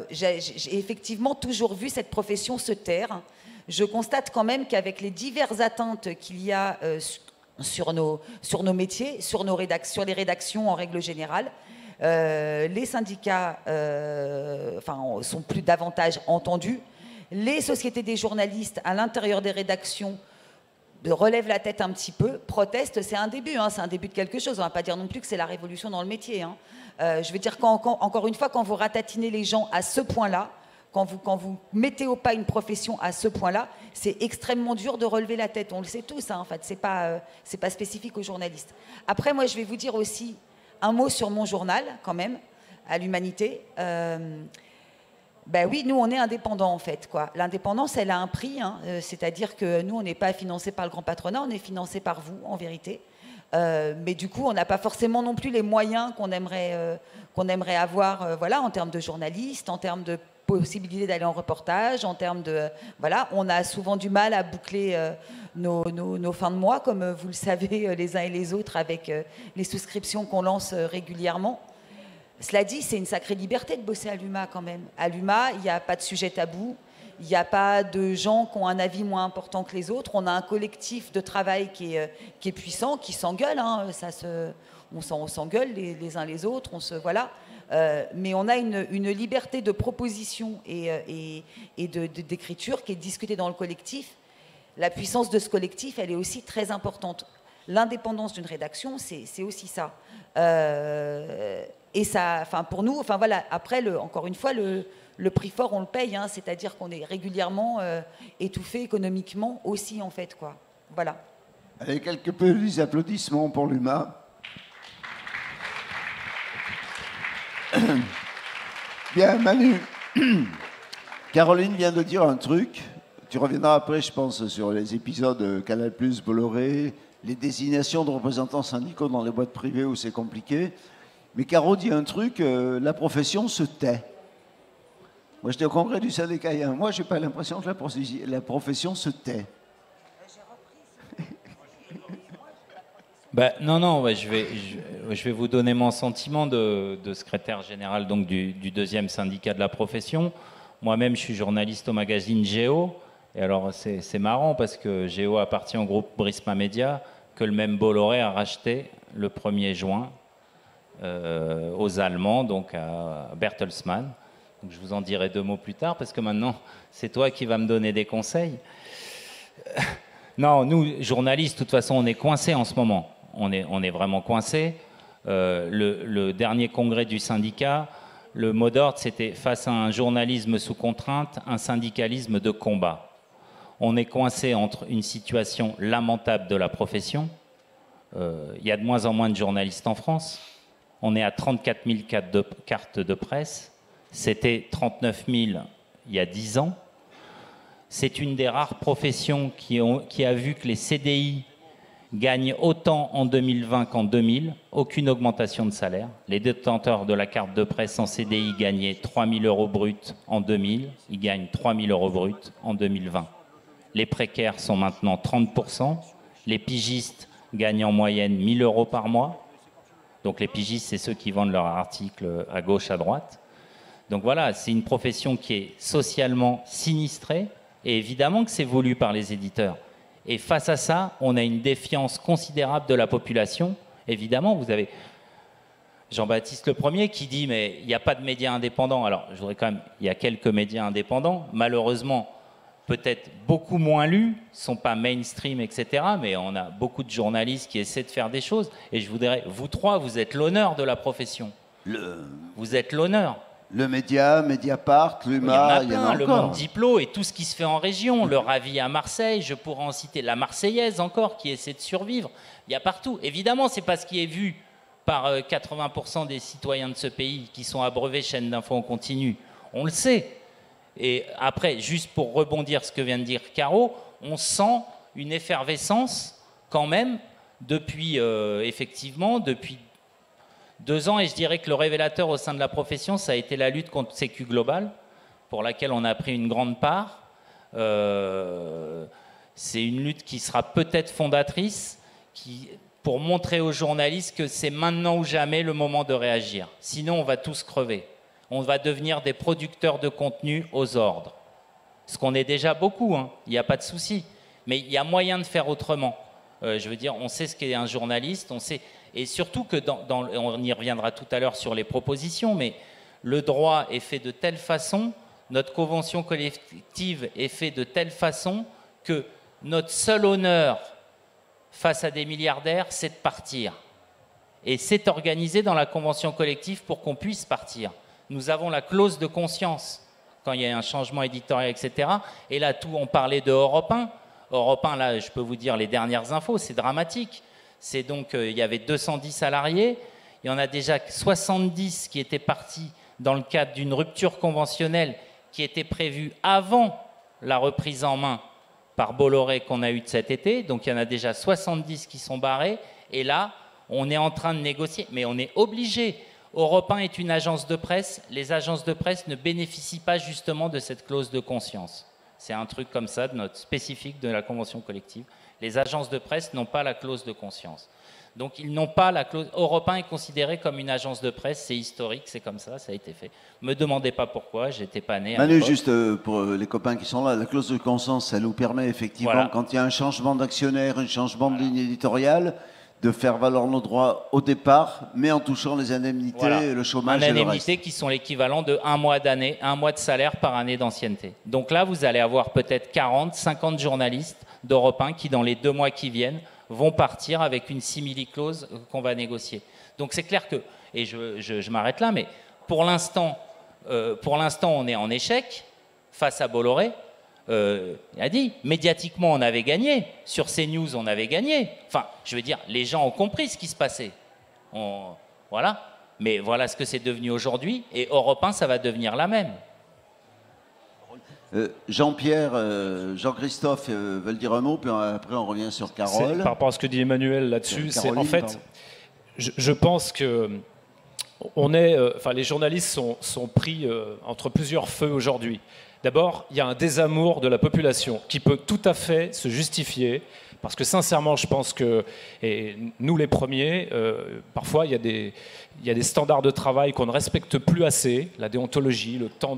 J'ai effectivement toujours vu cette profession se taire. Je constate quand même qu'avec les diverses atteintes qu'il y a sur nos métiers, sur les rédactions en règle générale, les syndicats sont plus davantage entendus. Les sociétés des journalistes à l'intérieur des rédactions relèvent la tête un petit peu, protestent. C'est un début, hein, c'est un début de quelque chose. On ne va pas dire non plus que c'est la révolution dans le métier. Hein. Je veux dire, encore une fois, quand vous ratatinez les gens à ce point-là, quand vous mettez au pas une profession à ce point-là, c'est extrêmement dur de relever la tête. On le sait tous, hein, en fait. C'est pas spécifique aux journalistes. Après, moi, je vais vous dire aussi un mot sur mon journal, quand même, à l'Humanité. Ben oui, nous, on est indépendants, en fait, quoi. L'indépendance, elle a un prix, hein, c'est-à-dire que nous, on n'est pas financé par le grand patronat, on est financé par vous, en vérité. Mais du coup, on n'a pas forcément non plus les moyens qu'on aimerait avoir, voilà, en termes de journalistes, en termes de possibilité d'aller en reportage, en termes de... Voilà, on a souvent du mal à boucler nos fins de mois, comme vous le savez les uns et les autres, avec les souscriptions qu'on lance régulièrement. Cela dit, c'est une sacrée liberté de bosser à l'UMA quand même. À l'UMA, il n'y a pas de sujet tabou, il n'y a pas de gens qui ont un avis moins important que les autres. On a un collectif de travail qui est puissant, qui s'engueule. Hein, on s'engueule les uns les autres, voilà. Mais on a une liberté de proposition et d'écriture qui est discutée dans le collectif. La puissance de ce collectif, elle est aussi très importante. L'indépendance d'une rédaction, c'est aussi ça. Et ça, enfin pour nous, enfin voilà. Après, encore une fois, le prix fort, on le paye. Hein, c'est-à-dire qu'on est régulièrement étouffé économiquement aussi, en fait, quoi. Voilà.
Allez, quelques petits applaudissements pour l'UMA. Bien, Manu. Caroline vient de dire un truc. Tu reviendras après, je pense, sur les épisodes Canal+, Bolloré, les désignations de représentants syndicaux dans les boîtes privées où c'est compliqué. Mais Caro dit un truc, la profession se tait. Moi, j'étais au congrès du syndicat. Moi, je n'ai pas l'impression que la profession se tait.
Non, ouais, je vais vous donner mon sentiment de secrétaire général donc, du deuxième syndicat de la profession. Moi-même, je suis journaliste au magazine Géo. Et alors, c'est marrant parce que Géo appartient au groupe Prisma Media, que le même Bolloré a racheté le 1er juin aux Allemands, donc à Bertelsmann. Donc, je vous en dirai 2 mots plus tard parce que maintenant, c'est toi qui vas me donner des conseils. Non, nous, journalistes, de toute façon, on est coincés en ce moment. On est vraiment coincés. Le dernier congrès du syndicat, le mot d'ordre, c'était face à un journalisme sous contrainte, un syndicalisme de combat. On est coincé entre une situation lamentable de la profession. Il y a de moins en moins de journalistes en France. On est à 34 000 cartes de presse. C'était 39 000 il y a 10 ans. C'est une des rares professions qui a vu que les CDI gagnent autant en 2020 qu'en 2000. Aucune augmentation de salaire. Les détenteurs de la carte de presse en CDI gagnaient 3 000 € bruts en 2000. Ils gagnent 3 000 € bruts en 2020. Les précaires sont maintenant 30%. Les pigistes gagnent en moyenne 1 000 € par mois. Donc les pigistes, c'est ceux qui vendent leurs articles à gauche, à droite. Donc voilà, c'est une profession qui est socialement sinistrée. Et évidemment que c'est voulu par les éditeurs. Et face à ça, on a une défiance considérable de la population. Évidemment, vous avez Jean-Baptiste le Premier qui dit « mais il n'y a pas de médias indépendants ». Alors, je voudrais quand même, il y a quelques médias indépendants, malheureusement, peut-être beaucoup moins lus, ne sont pas mainstream, etc. Mais on a beaucoup de journalistes qui essaient de faire des choses. Et je voudrais, vous trois, vous êtes l'honneur de la profession. Vous êtes l'honneur.
Le Média, Mediapart, l'UMA,
il y en a le Monde Diplo et tout ce qui se fait en région. Le Ravi à Marseille, je pourrais en citer la Marseillaise encore, qui essaie de survivre. Il y a partout. Évidemment, c'est pas ce qui est vu par 80% des citoyens de ce pays qui sont abreuvés chaînes d'infos en continu. On le sait. Et après, juste pour rebondir sur ce que vient de dire Caro, on sent une effervescence quand même depuis, effectivement, depuis 2 ans, et je dirais que le révélateur au sein de la profession, ça a été la lutte contre Sécu Global, pour laquelle on a pris une grande part. C'est une lutte qui sera peut-être fondatrice, pour montrer aux journalistes que c'est maintenant ou jamais le moment de réagir. Sinon, on va tous crever. On va devenir des producteurs de contenu aux ordres. Ce qu'on est déjà beaucoup, hein, il n'y a pas de souci. Mais il y a moyen de faire autrement. Je veux dire, on sait ce qu'est un journaliste, on sait... Et surtout que, on y reviendra tout à l'heure sur les propositions, mais le droit est fait de telle façon, notre convention collective est faite de telle façon que notre seul honneur face à des milliardaires, c'est de partir. Et c'est organisé dans la convention collective pour qu'on puisse partir. Nous avons la clause de conscience quand il y a un changement éditorial, etc. Et là, on parlait de Europe 1. Europe 1, là, je peux vous dire les dernières infos, c'est dramatique. C'est donc, il y avait 210 salariés, il y en a déjà 70 qui étaient partis dans le cadre d'une rupture conventionnelle qui était prévue avant la reprise en main par Bolloré qu'on a eue de cet été. Donc il y en a déjà 70 qui sont barrés. Et là, on est en train de négocier, mais on est obligé. Europe 1 est une agence de presse. Les agences de presse ne bénéficient pas justement de cette clause de conscience. C'est un truc comme ça, de notre spécifique de la convention collective. Les agences de presse n'ont pas la clause de conscience. Donc, ils n'ont pas la clause... Europe 1 est considéré comme une agence de presse, c'est historique, c'est comme ça, ça a été fait. Ne me demandez pas pourquoi, j'étais pas né.
Manu, juste pour les copains qui sont là, la clause de conscience, ça nous permet effectivement, voilà, quand il y a un changement d'actionnaire, un changement de ligne éditoriale, de faire valoir nos droits au départ, mais en touchant les indemnités, voilà, le chômage et le reste. Les indemnités qui sont l'équivalent de 1 mois d'année, 1 mois de salaire par année d'ancienneté. Donc là, vous allez avoir peut-être 40, 50 journalistes d'Europe 1 qui, dans les 2 mois qui viennent, vont partir avec une simili-clause qu'on va négocier. Donc c'est clair que, et je m'arrête là, mais pour l'instant, on est en échec face à Bolloré. Il a dit, médiatiquement, on avait gagné. Sur CNews, on avait gagné. Enfin, je veux dire, les gens ont compris ce qui se passait. Voilà. Mais voilà ce que c'est devenu aujourd'hui. Et Europe 1, ça va devenir la même. Jean-Pierre, Jean-Christophe veulent dire un mot, puis après on revient sur Carole.
Par rapport à ce que dit Emmanuel là-dessus, c'est en fait, je pense que les journalistes sont pris entre plusieurs feux aujourd'hui. D'abord, il y a un désamour de la population qui peut tout à fait se justifier Parce que sincèrement, je pense que, et nous les premiers, parfois il y a des standards de travail qu'on ne respecte plus assez, la déontologie, le temps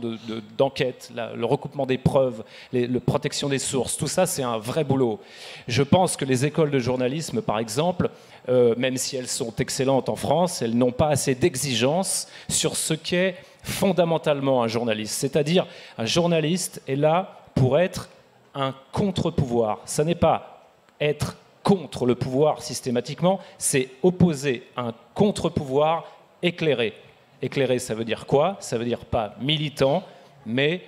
d'enquête, le recoupement des preuves, la protection des sources, tout ça c'est un vrai boulot. Je pense que les écoles de journalisme, par exemple, même si elles sont excellentes en France, elles n'ont pas assez d'exigence sur ce qu'est fondamentalement un journaliste. C'est-à-dire, un journaliste est là pour être un contre-pouvoir. Ça n'est pas être contre le pouvoir systématiquement, c'est opposer un contre-pouvoir éclairé. Éclairé, ça veut dire quoi? Ça veut dire pas militant, mais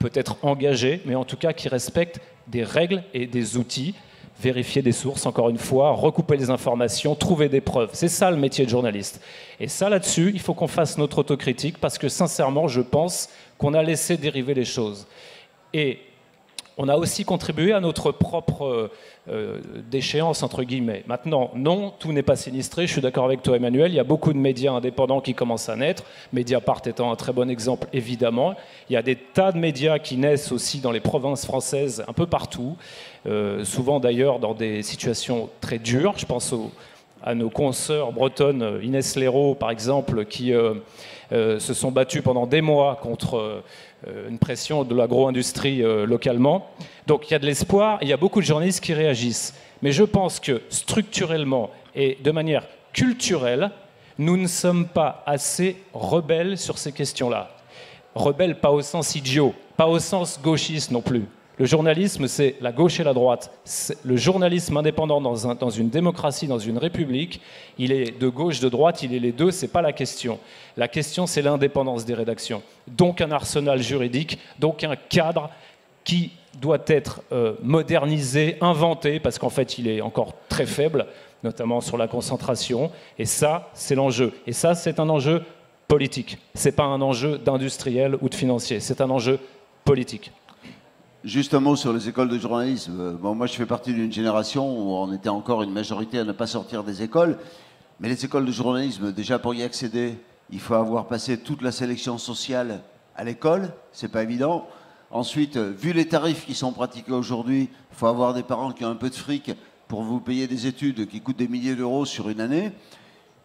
peut-être engagé, mais en tout cas qui respecte des règles et des outils, vérifier des sources, encore une fois, recouper les informations, trouver des preuves. C'est ça le métier de journaliste. Et ça, là-dessus, il faut qu'on fasse notre autocritique, parce que sincèrement, je pense qu'on a laissé dériver les choses. Et on a aussi contribué à notre propre déchéance, entre guillemets. Maintenant, non, tout n'est pas sinistré, je suis d'accord avec toi Emmanuel, il y a beaucoup de médias indépendants qui commencent à naître, Mediapart étant un très bon exemple, évidemment. Il y a des tas de médias qui naissent aussi dans les provinces françaises, un peu partout, souvent d'ailleurs dans des situations très dures. Je pense à nos consoeurs bretonnes, Inès Léraud par exemple, qui se sont battues pendant des mois contre une pression de l'agro-industrie localement. Donc il y a de l'espoir, il y a beaucoup de journalistes qui réagissent. Mais je pense que structurellement et de manière culturelle, nous ne sommes pas assez rebelles sur ces questions-là. Rebelles pas au sens idiot, pas au sens gauchiste non plus. Le journalisme, c'est la gauche et la droite. Le journalisme indépendant dans une démocratie, dans une république, il est de gauche, de droite, il est les deux, c'est pas la question. La question, c'est l'indépendance des rédactions. Donc un arsenal juridique, donc un cadre qui doit être modernisé, inventé, parce qu'en fait, il est encore très faible, notamment sur la concentration. Et ça, c'est l'enjeu. Et ça, c'est un enjeu politique. C'est pas un enjeu d'industriel ou de financier. C'est un enjeu politique.
Juste un mot sur les écoles de journalisme. Bon, moi, je fais partie d'une génération où on était encore une majorité à ne pas sortir des écoles. Mais les écoles de journalisme, déjà pour y accéder, il faut avoir passé toute la sélection sociale à l'école. C'est pas évident. Ensuite, vu les tarifs qui sont pratiqués aujourd'hui, il faut avoir des parents qui ont un peu de fric pour vous payer des études qui coûtent des milliers d'euros sur une année.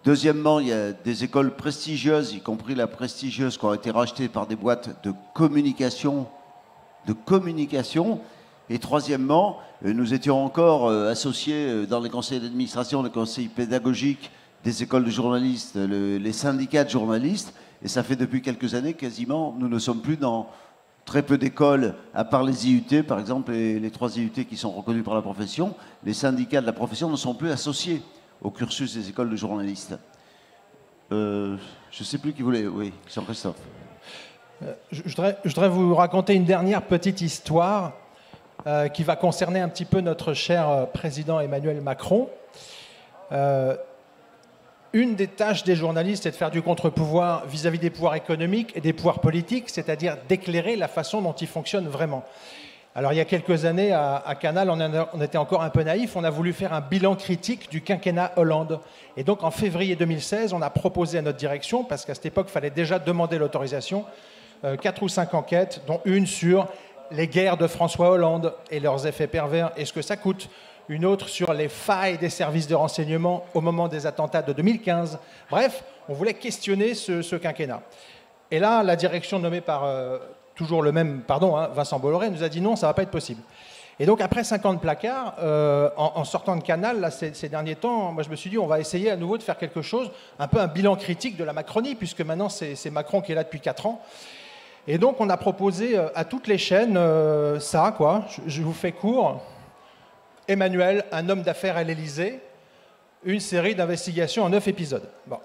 Deuxièmement, il y a des écoles prestigieuses, y compris la prestigieuse, qui ont été rachetées par des boîtes de communication. Et troisièmement, nous étions encore associés dans les conseils d'administration, les conseils pédagogiques des écoles de journalistes, les syndicats de journalistes, et ça fait depuis quelques années quasiment, nous ne sommes plus dans très peu d'écoles, à part les IUT, par exemple, les 3 IUT qui sont reconnus par la profession, les syndicats de la profession ne sont plus associés au cursus des écoles de journalistes. Je ne sais plus qui voulait, oui, Jean-Christophe.
Je voudrais vous raconter une dernière petite histoire qui va concerner un petit peu notre cher président Emmanuel Macron. Une des tâches des journalistes est de faire du contre-pouvoir vis-à-vis des pouvoirs économiques et des pouvoirs politiques, c'est-à-dire d'éclairer la façon dont ils fonctionnent vraiment. Alors il y a quelques années à Canal, on était encore un peu naïf, on a voulu faire un bilan critique du quinquennat Hollande. Et donc en février 2016, on a proposé à notre direction, parce qu'à cette époque, il fallait déjà demander l'autorisation, 4 ou 5 enquêtes, dont une sur les guerres de François Hollande et leurs effets pervers et ce que ça coûte. Une autre sur les failles des services de renseignement au moment des attentats de 2015. Bref, on voulait questionner ce quinquennat. Et là, la direction nommée par toujours le même, Vincent Bolloré, nous a dit non, ça ne va pas être possible. Et donc après 50 placards, en sortant de Canal, là, ces derniers temps, moi je me suis dit on va essayer à nouveau de faire quelque chose, un peu un bilan critique de la Macronie, puisque maintenant c'est Macron qui est là depuis 4 ans. Et donc on a proposé à toutes les chaînes ça, quoi. Je vous fais court. Emmanuel, un homme d'affaires à l'Élysée, une série d'investigations en 9 épisodes. Bon.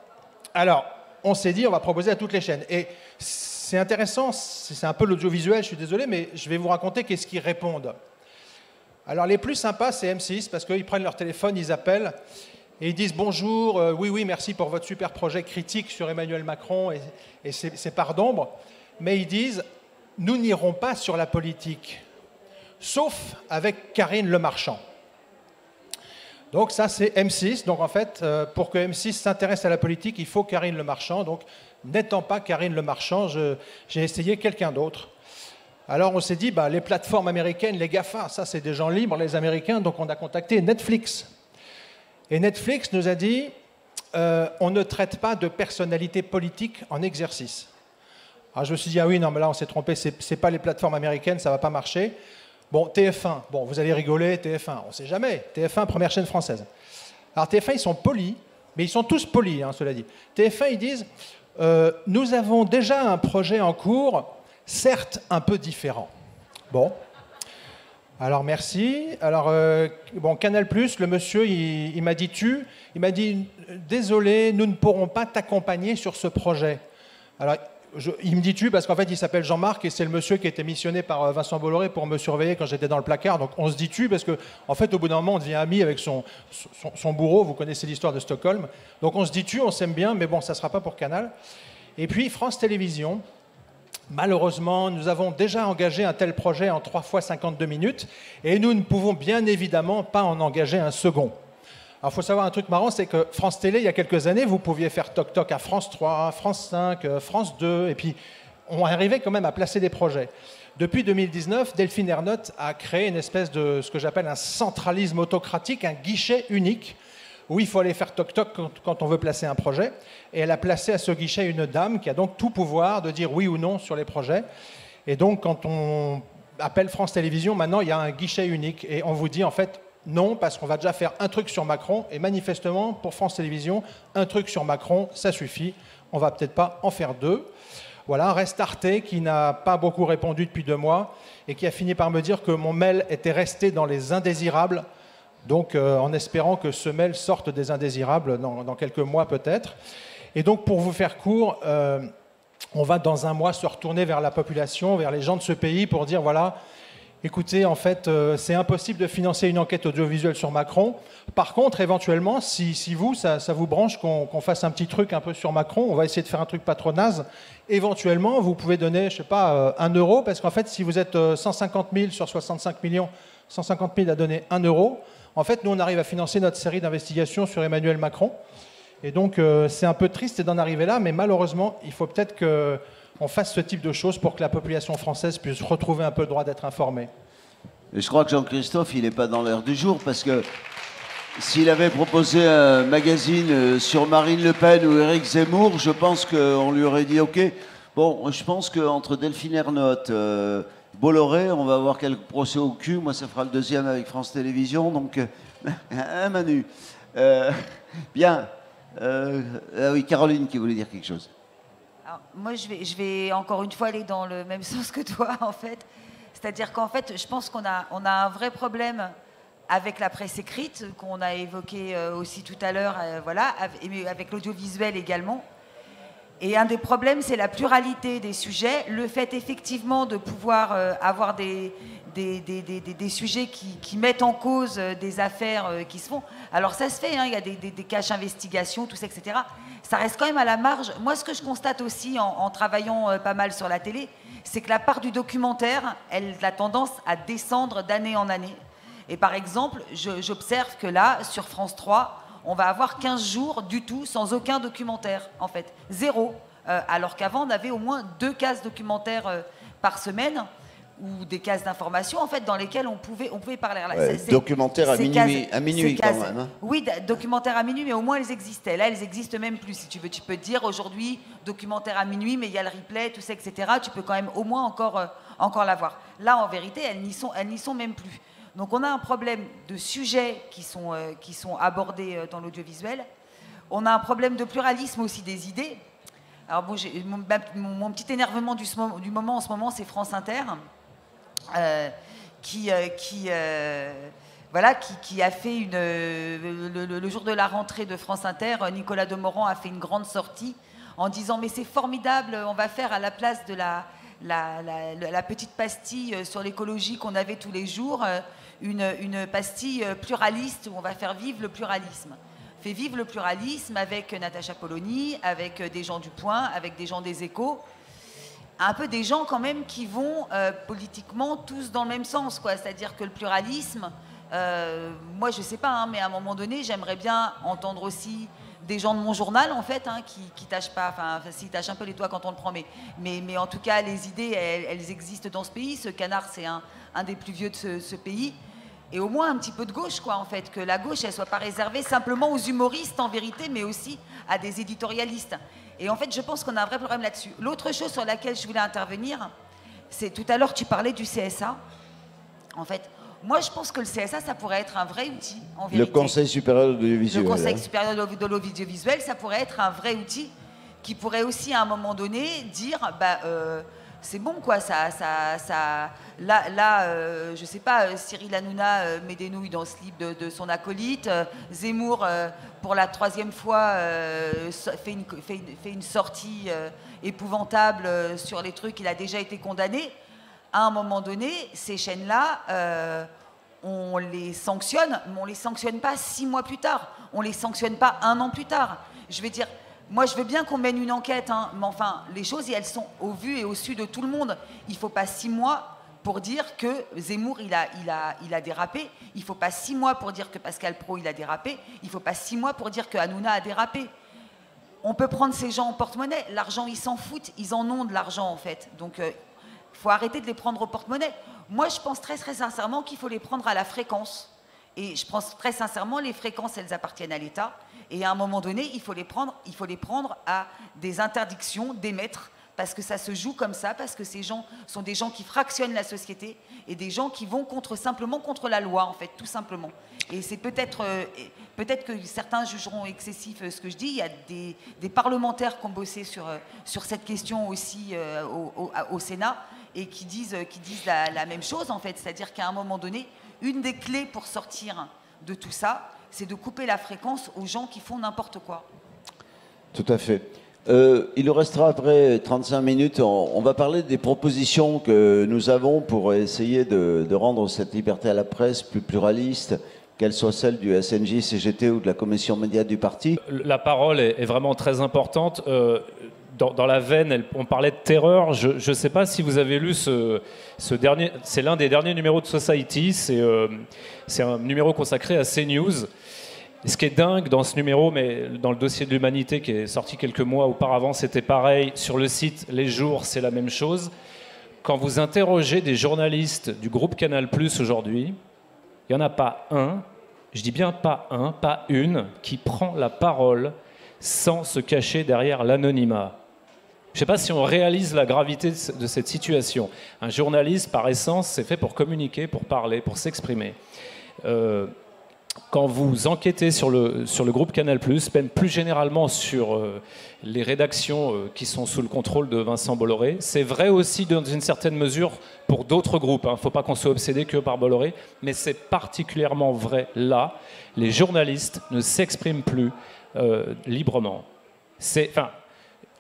Alors, on s'est dit, on va proposer à toutes les chaînes. Et c'est intéressant, c'est un peu l'audiovisuel, je suis désolé, mais je vais vous raconter qu'est-ce qu'ils répondent. Alors, les plus sympas, c'est M6, parce qu'ils prennent leur téléphone, ils appellent, et ils disent « Bonjour, oui, merci pour votre super projet critique sur Emmanuel Macron et ses parts d'ombre. » Mais ils disent « Nous n'irons pas sur la politique, sauf avec Karine Le Marchand. » Donc ça, c'est M6. Donc en fait, pour que M6 s'intéresse à la politique, il faut Karine Le Marchand. Donc n'étant pas Karine Le Marchand, j'ai essayé quelqu'un d'autre. Alors on s'est dit, bah, les plateformes américaines, les GAFA, ça c'est des gens libres, les Américains, donc on a contacté Netflix. Et Netflix nous a dit, on ne traite pas de personnalités politiques en exercice. Alors je me suis dit, ah oui, non, mais là on s'est trompé, c'est pas les plateformes américaines, ça va pas marcher. Bon, TF1, bon, vous allez rigoler, TF1, on sait jamais. TF1, première chaîne française. Alors TF1, ils sont polis, mais ils sont tous polis, hein, cela dit. TF1, ils disent, nous avons déjà un projet en cours, certes un peu différent. Bon. Alors merci. Alors, bon, Canal+, le monsieur, il m'a dit il m'a dit, désolé, nous ne pourrons pas t'accompagner sur ce projet. Alors, il me dit parce qu'en fait, il s'appelle Jean-Marc et c'est le monsieur qui a été missionné par Vincent Bolloré pour me surveiller quand j'étais dans le placard. Donc on se dit parce que, en fait, au bout d'un moment, on devient ami avec son bourreau. Vous connaissez l'histoire de Stockholm. Donc on se dit on s'aime bien, mais bon, ça ne sera pas pour Canal. Et puis France Télévisions, malheureusement, nous avons déjà engagé un tel projet en 3 fois 52 minutes et nous ne pouvons bien évidemment pas en engager un second. Alors, il faut savoir un truc marrant, c'est que France Télé, il y a quelques années, vous pouviez faire toc-toc à France 3, France 5, France 2, et puis on arrivait quand même à placer des projets. Depuis 2019, Delphine Ernotte a créé une espèce de ce que j'appelle un centralisme autocratique, un guichet unique, où il faut aller faire toc-toc quand on veut placer un projet. Et elle a placé à ce guichet une dame qui a donc tout pouvoir de dire oui ou non sur les projets. Et donc, quand on appelle France Télévisions, maintenant, il y a un guichet unique. Et on vous dit, en fait, non, parce qu'on va déjà faire un truc sur Macron, et manifestement, pour France Télévisions, un truc sur Macron, ça suffit. On va peut-être pas en faire 2. Voilà, reste Arte, qui n'a pas beaucoup répondu depuis 2 mois, et qui a fini par me dire que mon mail était resté dans les indésirables, donc en espérant que ce mail sorte des indésirables dans quelques mois peut-être. Et donc, pour vous faire court, on va dans 1 mois se retourner vers la population, vers les gens de ce pays, pour dire, voilà, écoutez, en fait, c'est impossible de financer une enquête audiovisuelle sur Macron. Par contre, éventuellement, si vous, ça vous branche qu'on fasse un petit truc un peu sur Macron, on va essayer de faire un truc pas trop naze. Éventuellement, vous pouvez donner, je sais pas, 1 euro, parce qu'en fait, si vous êtes 150 000 sur 65 millions, 150 000 à donner 1 euro, en fait, nous, on arrive à financer notre série d'investigations sur Emmanuel Macron. Et donc, c'est un peu triste d'en arriver là, mais malheureusement, il faut peut-être qu'on fasse ce type de choses pour que la population française puisse retrouver un peu le droit d'être informée.
Et je crois que Jean-Christophe, il n'est pas dans l'heure du jour, parce que s'il avait proposé un magazine sur Marine Le Pen ou Éric Zemmour, je pense qu'on lui aurait dit « Ok, bon, je pense qu'entre Delphine Ernotte, Bolloré, on va avoir quelques procès au cul. Moi, ça fera le 2e avec France Télévisions, donc un Manu. Bien. Oui, Caroline qui voulait dire quelque chose.
Alors, moi, je vais encore une fois aller dans le même sens que toi, en fait. C'est-à-dire qu'en fait, je pense qu'on a un vrai problème avec la presse écrite, qu'on a évoqué aussi tout à l'heure, voilà, avec l'audiovisuel également. Et un des problèmes, c'est la pluralité des sujets, le fait effectivement de pouvoir avoir des sujets qui mettent en cause des affaires qui se font. Alors ça se fait, hein, il y a des caches investigations, tout ça, etc. Ça reste quand même à la marge. Moi, ce que je constate aussi en travaillant pas mal sur la télé, c'est que la part du documentaire, elle a tendance à descendre d'année en année. Et par exemple, j'observe que là, sur France 3, on va avoir 15 jours du tout sans aucun documentaire, en fait. 0. Alors qu'avant, on avait au moins 2 cases documentaires par semaine, ou des cases d'information, en fait, dans lesquelles on pouvait parler.
Ouais, documentaire à minuit quand même. Hein.
Oui, documentaire à minuit, mais au moins elles existaient. Là, elles existent même plus, si tu veux. Tu peux te dire aujourd'hui, documentaire à minuit, mais il y a le replay, tout ça, etc. Tu peux quand même au moins encore l'avoir. Là, en vérité, elles n'y sont même plus. Donc on a un problème de sujets qui sont abordés dans l'audiovisuel. On a un problème de pluralisme aussi des idées. Alors bon, mon petit énervement du moment en ce moment, c'est France Inter, qui a fait le jour de la rentrée de France Inter, Nicolas Demorand a fait une grande sortie en disant mais c'est formidable, on va faire à la place de la petite pastille sur l'écologie qu'on avait tous les jours, une pastille pluraliste où on va faire vivre le pluralisme. Fait vivre le pluralisme avec Natacha Polony, avec des gens du Point, avec des gens des Échos, un peu des gens quand même qui vont politiquement tous dans le même sens, quoi. C'est-à-dire que le pluralisme, moi je sais pas, hein, mais à un moment donné, j'aimerais bien entendre aussi des gens de mon journal, en fait, hein, qui tâchent pas, enfin, s'ils tâchent un peu les doigts quand on le prend, mais en tout cas, les idées, elles existent dans ce pays. Ce Canard, c'est un des plus vieux de ce pays. Et au moins un petit peu de gauche, quoi, en fait, que la gauche, elle soit pas réservée simplement aux humoristes, en vérité, mais aussi à des éditorialistes. Et en fait, je pense qu'on a un vrai problème là-dessus. L'autre chose sur laquelle je voulais intervenir, c'est tout à l'heure, tu parlais du CSA. En fait, moi, je pense que le CSA, ça pourrait être un vrai outil, en vérité.
Le Conseil supérieur de l'audiovisuel.
Le Conseil supérieur de l'audiovisuel, ça pourrait être un vrai outil qui pourrait aussi, à un moment donné, dire, c'est bon, quoi, je sais pas, Cyril Hanouna met des nouilles dans le slip de son acolyte, Zemmour, pour la 3e fois, fait une sortie épouvantable sur les trucs, il a déjà été condamné. À un moment donné, ces chaînes-là, on les sanctionne, mais on les sanctionne pas 6 mois plus tard, on les sanctionne pas 1 an plus tard. Je veux dire, moi je veux bien qu'on mène une enquête, hein, mais enfin, les choses, elles sont au vu et au su de tout le monde. Il faut pas 6 mois pour dire que Zemmour, il a dérapé. Il faut pas 6 mois pour dire que Pascal Praud, il a dérapé. Il faut pas 6 mois pour dire que Hanouna a dérapé. On peut prendre ces gens en porte-monnaie. L'argent, ils s'en foutent. Ils en ont de l'argent, en fait. Donc, faut arrêter de les prendre au porte-monnaie. Moi, je pense très, très sincèrement qu'il faut les prendre à la fréquence. Et je pense très sincèrement, les fréquences, elles appartiennent à l'État. Et à un moment donné, il faut les prendre à des interdictions d'émettre, parce que ça se joue comme ça, parce que ces gens sont des gens qui fractionnent la société et des gens qui vont simplement contre la loi, en fait, tout simplement. Et c'est peut-être que certains jugeront excessif ce que je dis. Il y a des parlementaires qui ont bossé sur cette question aussi au Sénat et qui disent la même chose, en fait. C'est-à-dire qu'à un moment donné, une des clés pour sortir de tout ça, c'est de couper la fréquence aux gens qui font n'importe quoi.
Tout à fait. Il nous restera après 35 minutes. On va parler des propositions que nous avons pour essayer de rendre cette liberté à la presse plus pluraliste, qu'elle soit celle du SNJ, CGT ou de la commission média du parti.
La parole est vraiment très importante. Dans la veine, on parlait de terreur. Je ne sais pas si vous avez lu ce dernier. C'est l'un des derniers numéros de Society. C'est un numéro consacré à CNews. Ce qui est dingue dans ce numéro, mais dans le dossier de l'humanité qui est sorti quelques mois auparavant, c'était pareil. Sur le site Les Jours, c'est la même chose. Quand vous interrogez des journalistes du groupe Canal+ aujourd'hui, il n'y en a pas un, je dis bien pas un, pas une, qui prend la parole sans se cacher derrière l'anonymat. Je ne sais pas si on réalise la gravité de cette situation. Un journaliste, par essence, c'est fait pour communiquer, pour parler, pour s'exprimer. Quand vous enquêtez sur le groupe Canal+, même plus généralement sur les rédactions qui sont sous le contrôle de Vincent Bolloré, c'est vrai aussi dans une certaine mesure pour d'autres groupes. Il ne faut pas qu'on soit obsédé que par Bolloré, mais c'est particulièrement vrai là. Les journalistes ne s'expriment plus librement.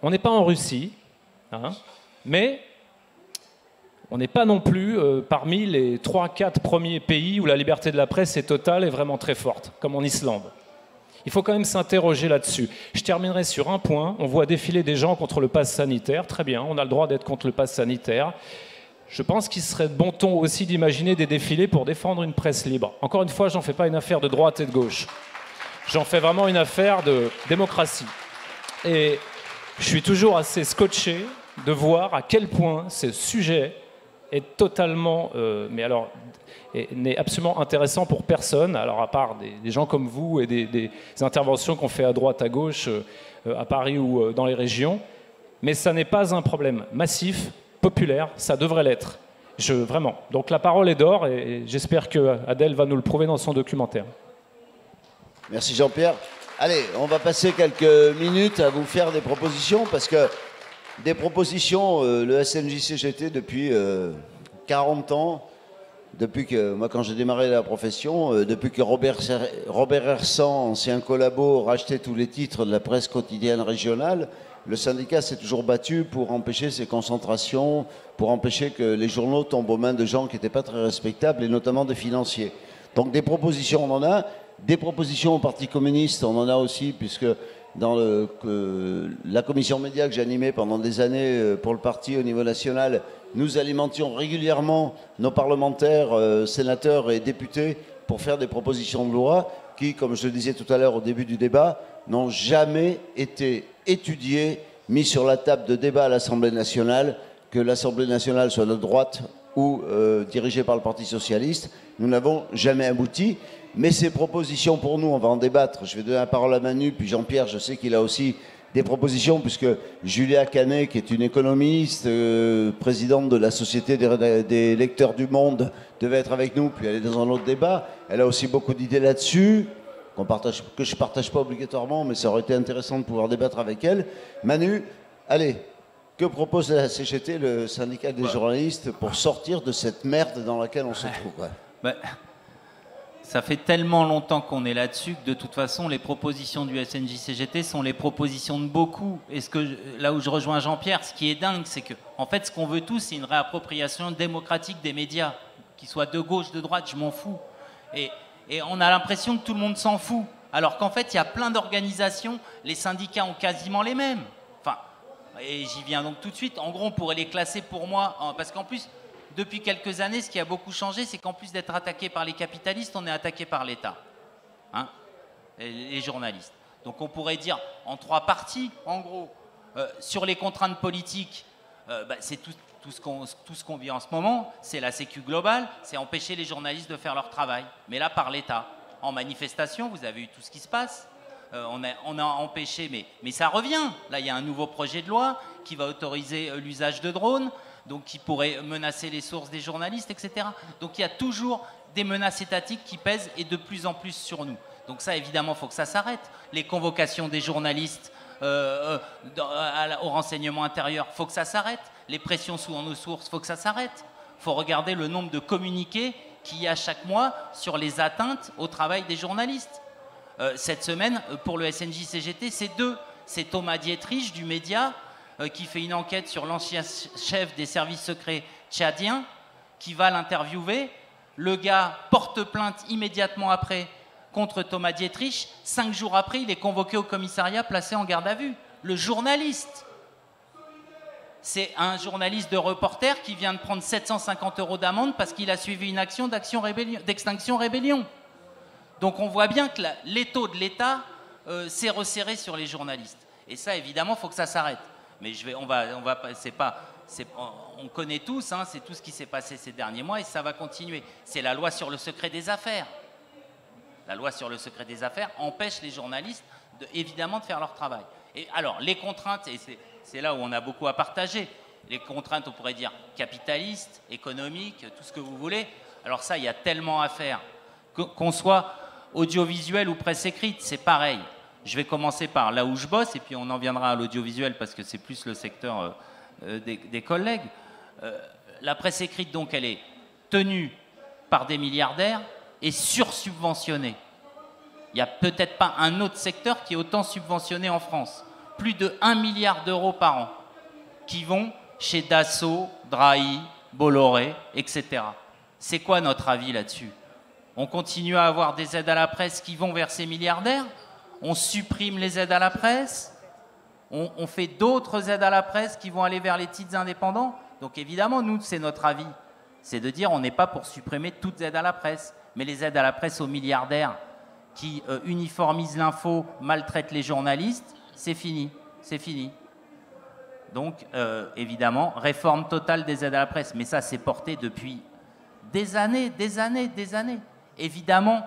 On n'est pas en Russie, hein, mais on n'est pas non plus parmi les 3-4 premiers pays où la liberté de la presse est totale et vraiment très forte, comme en Islande. Il faut quand même s'interroger là-dessus. Je terminerai sur un point. On voit défiler des gens contre le pass sanitaire. Très bien, on a le droit d'être contre le pass sanitaire. Je pense qu'il serait de bon ton aussi d'imaginer des défilés pour défendre une presse libre. Encore une fois, j'en fais pas une affaire de droite et de gauche. J'en fais vraiment une affaire de démocratie. Et je suis toujours assez scotché de voir à quel point ce sujet est totalement, n'est absolument intéressant pour personne, alors à part des gens comme vous et des interventions qu'on fait à droite, à gauche, à Paris ou dans les régions, mais ça n'est pas un problème massif, populaire, ça devrait l'être. Vraiment. Donc la parole est d'or et j'espère que Adèle va nous le prouver dans son documentaire.
Merci Jean-Pierre. Allez, on va passer quelques minutes à vous faire des propositions, parce que des propositions, le SNJ-CGT depuis 40 ans, depuis que, moi quand j'ai démarré la profession, depuis que Robert Hersan, ancien collabo, rachetait tous les titres de la presse quotidienne régionale, le syndicat s'est toujours battu pour empêcher ces concentrations, pour empêcher que les journaux tombent aux mains de gens qui n'étaient pas très respectables, et notamment des financiers. Donc des propositions, on en a. Des propositions au Parti communiste, on en a aussi, puisque dans la commission média que j'ai animée pendant des années pour le parti au niveau national, nous alimentions régulièrement nos parlementaires, sénateurs et députés pour faire des propositions de loi qui, comme je le disais tout à l'heure au début du débat, n'ont jamais été étudiés, mis sur la table de débat à l'Assemblée nationale, que l'Assemblée nationale soit de droite ou dirigée par le Parti socialiste. Nous n'avons jamais abouti. Mais ces propositions, pour nous, on va en débattre. Je vais donner la parole à Manu, puis Jean-Pierre, je sais qu'il a aussi des propositions, puisque Julia Canet, qui est une économiste, présidente de la Société des lecteurs du Monde, devait être avec nous, puis elle est dans un autre débat. Elle a aussi beaucoup d'idées là-dessus, que je ne partage pas obligatoirement, mais ça aurait été intéressant de pouvoir débattre avec elle. Manu, allez, que propose la CGT, le syndicat des journalistes, pour sortir de cette merde dans laquelle on se trouve?
Ça fait tellement longtemps qu'on est là-dessus que de toute façon, les propositions du SNJ-CGT sont les propositions de beaucoup. Et là où je rejoins Jean-Pierre, ce qui est dingue, c'est que, en fait, ce qu'on veut tous, c'est une réappropriation démocratique des médias, qu'ils soient de gauche, de droite, je m'en fous. Et on a l'impression que tout le monde s'en fout, alors qu'en fait, il y a plein d'organisations, les syndicats ont quasiment les mêmes. Enfin, et j'y viens donc tout de suite. En gros, on pourrait les classer pour moi, parce qu'en plus, depuis quelques années, ce qui a beaucoup changé, c'est qu'en plus d'être attaqué par les capitalistes, on est attaqué par l'État, hein, les journalistes. Donc on pourrait dire en trois parties, en gros, sur les contraintes politiques, c'est tout ce qu'on vit en ce moment, c'est la sécu globale, c'est empêcher les journalistes de faire leur travail, mais là par l'État. En manifestation, vous avez eu tout ce qui se passe, on a empêché, mais ça revient. Là, il y a un nouveau projet de loi qui va autoriser l'usage de drones, donc qui pourrait menacer les sources des journalistes, etc. Donc il y a toujours des menaces étatiques qui pèsent et de plus en plus sur nous. Donc ça, évidemment, il faut que ça s'arrête. Les convocations des journalistes au renseignement intérieur, il faut que ça s'arrête. Les pressions sur nos sources, il faut que ça s'arrête. Il faut regarder le nombre de communiqués qu'il y a chaque mois sur les atteintes au travail des journalistes. Cette semaine, pour le SNJ-CGT, c'est 2. C'est Thomas Dietrich du Média, qui fait une enquête sur l'ancien chef des services secrets tchadiens, qui va l'interviewer. Le gars porte plainte immédiatement après contre Thomas Dietrich. 5 jours après, il est convoqué au commissariat, placé en garde à vue. Le journaliste, c'est un journaliste de Reporter qui vient de prendre 750 € d'amende parce qu'il a suivi une action d'extinction rébellion. Donc on voit bien que l'étau de l'État s'est resserré sur les journalistes. Et ça, évidemment, il faut que ça s'arrête. Mais on connaît tous, hein, c'est tout ce qui s'est passé ces derniers mois et ça va continuer. C'est la loi sur le secret des affaires. La loi sur le secret des affaires empêche les journalistes, évidemment, de faire leur travail. Et alors, les contraintes, et c'est là où on a beaucoup à partager, les contraintes, on pourrait dire, capitalistes, économiques, tout ce que vous voulez. Alors ça, il y a tellement à faire. Qu'on soit audiovisuel ou presse écrite, c'est pareil. Je vais commencer par là où je bosse, et puis on en viendra à l'audiovisuel, parce que c'est plus le secteur des collègues. La presse écrite, donc, elle est tenue par des milliardaires et sursubventionnée. Il n'y a peut-être pas un autre secteur qui est autant subventionné en France. Plus de 1 milliard d'euros par an qui vont chez Dassault, Drahi, Bolloré, etc. C'est quoi notre avis là-dessus? On continue à avoir des aides à la presse qui vont vers ces milliardaires? On supprime les aides à la presse? On fait d'autres aides à la presse qui vont aller vers les titres indépendants? Donc évidemment, nous, c'est notre avis. C'est de dire on n'est pas pour supprimer toutes les aides à la presse, mais les aides à la presse aux milliardaires qui uniformisent l'info, maltraitent les journalistes, c'est fini, c'est fini. Donc, évidemment, réforme totale des aides à la presse. Mais ça, c'est porté depuis des années, des années, des années. Évidemment,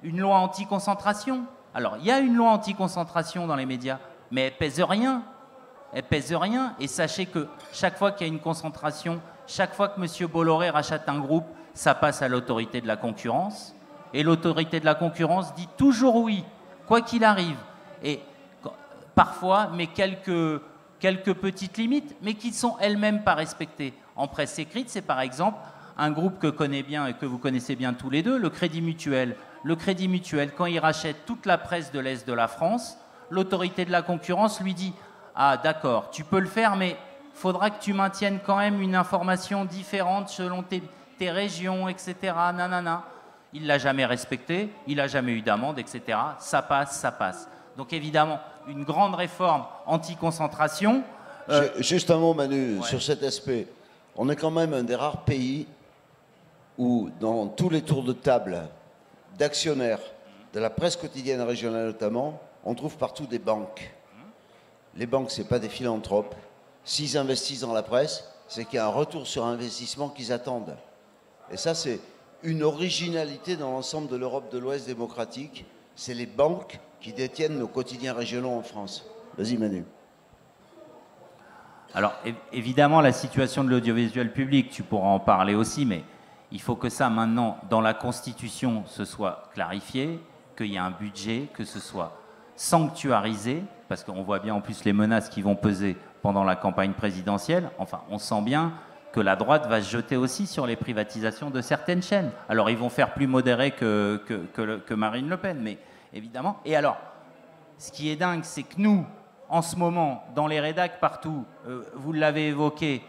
une loi anti-concentration. Alors, il y a une loi anti-concentration dans les médias, mais elle pèse rien. Elle pèse rien. Et sachez que chaque fois qu'il y a une concentration, chaque fois que M. Bolloré rachète un groupe, ça passe à l'autorité de la concurrence. Et l'autorité de la concurrence dit toujours oui, quoi qu'il arrive. Et parfois, mais quelques petites limites, mais qui ne sont elles-mêmes pas respectées. En presse écrite, c'est par exemple un groupe que connaît bien et que vous connaissez bien tous les deux, le Crédit Mutuel. Le Crédit Mutuel, quand il rachète toute la presse de l'Est de la France, l'autorité de la concurrence lui dit « Ah d'accord, tu peux le faire, mais il faudra que tu maintiennes quand même une information différente selon tes régions, etc. » Nanana. Il ne l'a jamais respecté, il n'a jamais eu d'amende, etc. Ça passe, ça passe. Donc évidemment, une grande réforme anti-concentration.
Juste un mot, Manu, sur cet aspect. On est quand même un des rares pays où, dans tous les tours de table d'actionnaires de la presse quotidienne régionale notamment, on trouve partout des banques. Les banques, ce n'est pas des philanthropes. S'ils investissent dans la presse, c'est qu'il y a un retour sur investissement qu'ils attendent. Et ça, c'est une originalité dans l'ensemble de l'Europe de l'Ouest démocratique. C'est les banques qui détiennent nos quotidiens régionaux en France. Vas-y, Manu.
Alors, évidemment, la situation de l'audiovisuel public, tu pourras en parler aussi, mais il faut que ça, maintenant, dans la Constitution, ce soit clarifié, qu'il y ait un budget, que ce soit sanctuarisé, parce qu'on voit bien en plus les menaces qui vont peser pendant la campagne présidentielle. Enfin, on sent bien que la droite va se jeter aussi sur les privatisations de certaines chaînes. Alors, ils vont faire plus modéré que Marine Le Pen, mais évidemment. Et alors, ce qui est dingue, c'est que nous, en ce moment, dans les rédacs partout, vous l'avez évoqué,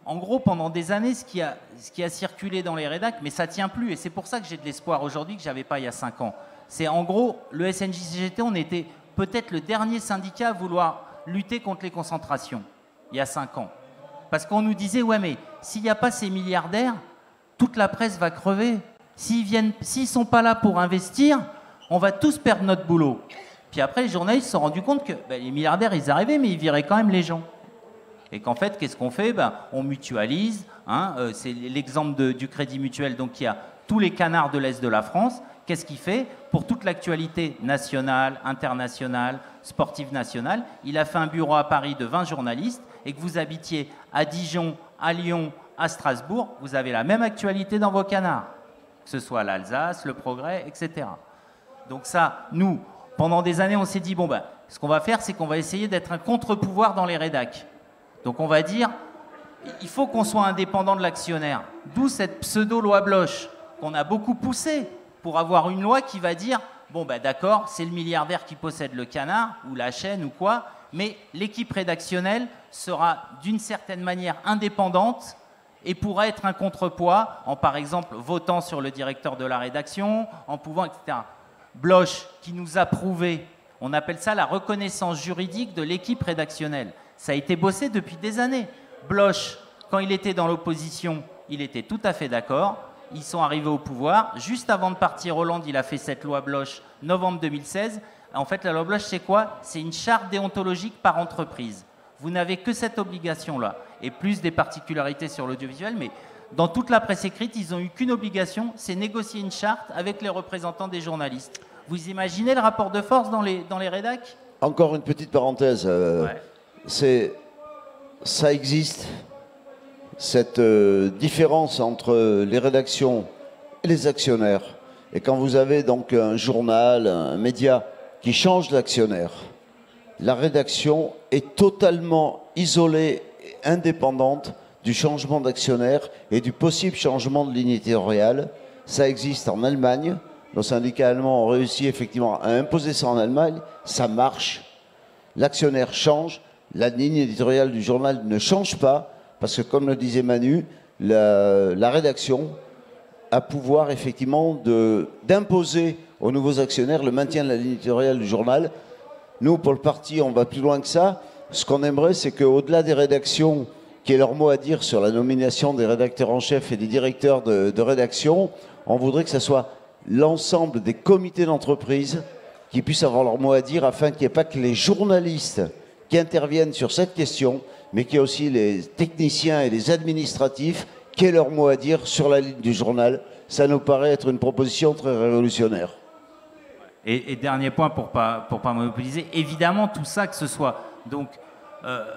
en gros, pendant des années, ce qui a circulé dans les rédacs, mais ça ne tient plus, et c'est pour ça que j'ai de l'espoir aujourd'hui que je n'avais pas il y a 5 ans. C'est en gros, le SNJ-CGT, on était peut-être le dernier syndicat à vouloir lutter contre les concentrations, il y a 5 ans. Parce qu'on nous disait, ouais, mais s'il n'y a pas ces milliardaires, toute la presse va crever. S'ils ne sont pas là pour investir, on va tous perdre notre boulot. Puis après, les journalistes se sont rendus compte que les milliardaires, ils arrivaient, mais ils viraient quand même les gens. Et qu'en fait, qu'est-ce qu'on fait? On mutualise. C'est l'exemple du Crédit Mutuel, donc qui a tous les canards de l'Est de la France. Qu'est-ce qu'il fait? Pour toute l'actualité nationale, internationale, sportive nationale, il a fait un bureau à Paris de 20 journalistes, et que vous habitiez à Dijon, à Lyon, à Strasbourg, vous avez la même actualité dans vos canards. Que ce soit l'Alsace, le Progrès, etc. Donc ça, nous, pendant des années, on s'est dit, ce qu'on va faire, c'est qu'on va essayer d'être un contre-pouvoir dans les rédacs. Donc on va dire, il faut qu'on soit indépendant de l'actionnaire. D'où cette pseudo-loi Bloch, qu'on a beaucoup poussée pour avoir une loi qui va dire, d'accord, c'est le milliardaire qui possède le canard, ou la chaîne, ou quoi, mais l'équipe rédactionnelle sera d'une certaine manière indépendante et pourra être un contrepoids en, par exemple, votant sur le directeur de la rédaction, en pouvant, etc. Bloch, qui nous a prouvé, on appelle ça la reconnaissance juridique de l'équipe rédactionnelle. Ça a été bossé depuis des années. Bloch, quand il était dans l'opposition, il était tout à fait d'accord. Ils sont arrivés au pouvoir. Juste avant de partir, Hollande, il a fait cette loi Bloch, novembre 2016. En fait, la loi Bloch, c'est quoi? C'est une charte déontologique par entreprise. Vous n'avez que cette obligation-là, et plus des particularités sur l'audiovisuel, mais dans toute la presse écrite, ils n'ont eu qu'une obligation, c'est négocier une charte avec les représentants des journalistes. Vous imaginez le rapport de force dans les rédacs?
Encore une petite parenthèse.
Ouais.
Ça existe, cette différence entre les rédactions et les actionnaires. Et quand vous avez donc un journal, un média qui change d'actionnaire, la rédaction est totalement isolée et indépendante du changement d'actionnaire et du possible changement de ligne éditoriale. Ça existe en Allemagne. Nos syndicats allemands ont réussi effectivement à imposer ça en Allemagne. Ça marche. L'actionnaire change. La ligne éditoriale du journal ne change pas parce que, comme le disait Manu, la rédaction a pouvoir effectivement d'imposer aux nouveaux actionnaires le maintien de la ligne éditoriale du journal. Nous, pour le parti, on va plus loin que ça. Ce qu'on aimerait, c'est qu'au-delà des rédactions qui aient leur mot à dire sur la nomination des rédacteurs en chef et des directeurs de rédaction, on voudrait que ce soit l'ensemble des comités d'entreprise qui puissent avoir leur mot à dire afin qu'il n'y ait pas que les journalistes qui interviennent sur cette question, mais qu'il y ait aussi les techniciens et les administratifs qui aient leur mot à dire sur la ligne du journal. Ça nous paraît être une proposition très révolutionnaire.
Et dernier point pour pas monopoliser, évidemment tout ça, que ce soit donc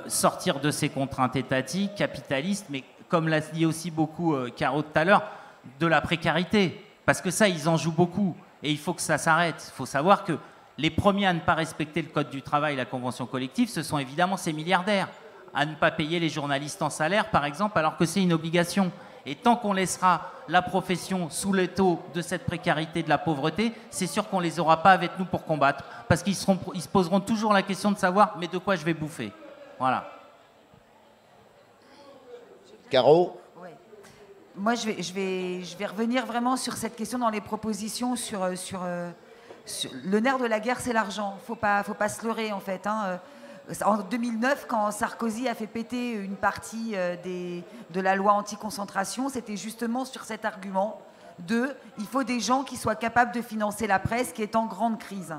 sortir de ces contraintes étatiques, capitalistes, mais comme l'a dit aussi beaucoup Caro tout à l'heure, de la précarité. Parce que ça, ils en jouent beaucoup. Et il faut que ça s'arrête. Il faut savoir que les premiers à ne pas respecter le code du travail, la convention collective, ce sont évidemment ces milliardaires. À ne pas payer les journalistes en salaire, par exemple, alors que c'est une obligation. Et tant qu'on laissera la profession sous les taux de cette précarité, de la pauvreté, c'est sûr qu'on ne les aura pas avec nous pour combattre. Parce qu'ils se poseront toujours la question de savoir, mais de quoi je vais bouffer? Voilà.
Caro?
Ouais. Moi, je vais revenir vraiment sur cette question dans les propositions, sur le nerf de la guerre, c'est l'argent. Faut pas se leurrer, en fait. En 2009, quand Sarkozy a fait péter une partie de la loi anti-concentration, c'était justement sur cet argument Deux, il faut des gens qui soient capables de financer la presse qui est en grande crise.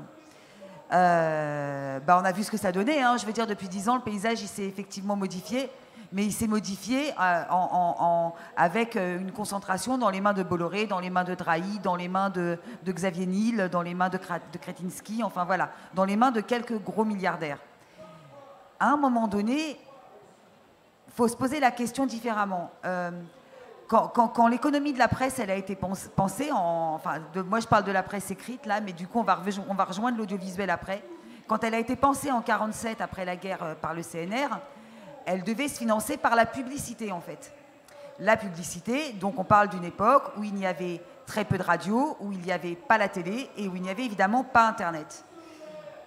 On a vu ce que ça donnait. Hein. Je veux dire, depuis 10 ans, le paysage il s'est effectivement modifié, mais il s'est modifié avec une concentration dans les mains de Bolloré, dans les mains de Drahi, dans les mains de Xavier Niel, dans les mains de Kretinsky, enfin voilà, dans les mains de quelques gros milliardaires. À un moment donné, il faut se poser la question différemment. Quand l'économie de la presse elle a été pensée, moi je parle de la presse écrite là, mais du coup on va rejoindre l'audiovisuel après. Quand elle a été pensée en 1947 après la guerre par le CNR, elle devait se financer par la publicité en fait. La publicité, donc on parle d'une époque où il n'y avait très peu de radio, où il n'y avait pas la télé et où il n'y avait évidemment pas Internet.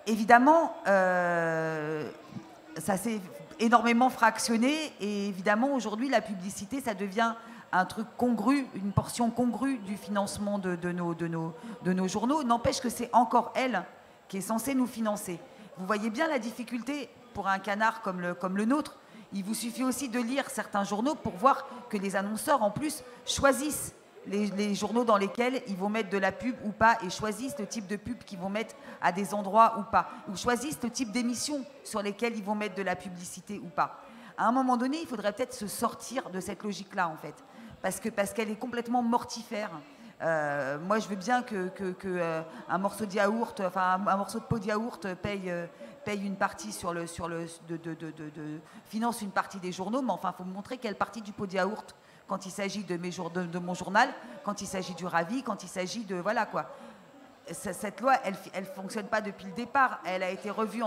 Évidemment, ça s'est énormément fractionné et évidemment aujourd'hui la publicité ça devient un truc congru, une portion congrue du financement de nos journaux. N'empêche que c'est encore elle qui est censée nous financer. Vous voyez bien la difficulté pour un canard comme le nôtre. Il vous suffit aussi de lire certains journaux pour voir que les annonceurs, en plus, choisissent les journaux dans lesquels ils vont mettre de la pub ou pas et choisissent le type de pub qu'ils vont mettre à des endroits ou pas. Ou choisissent le type d'émissions sur lesquelles ils vont mettre de la publicité ou pas. À un moment donné, il faudrait peut-être se sortir de cette logique-là, en fait. Parce qu'elle est complètement mortifère. Moi, je veux bien un morceau de yaourt, enfin un morceau de pot de yaourt paye une partie finance une partie des journaux, mais enfin, il faut me montrer quelle partie du pot de yaourt quand il s'agit de mon journal, quand il s'agit du Ravi, quand il s'agit de voilà quoi. Cette loi, elle fonctionne pas depuis le départ. Elle a été revue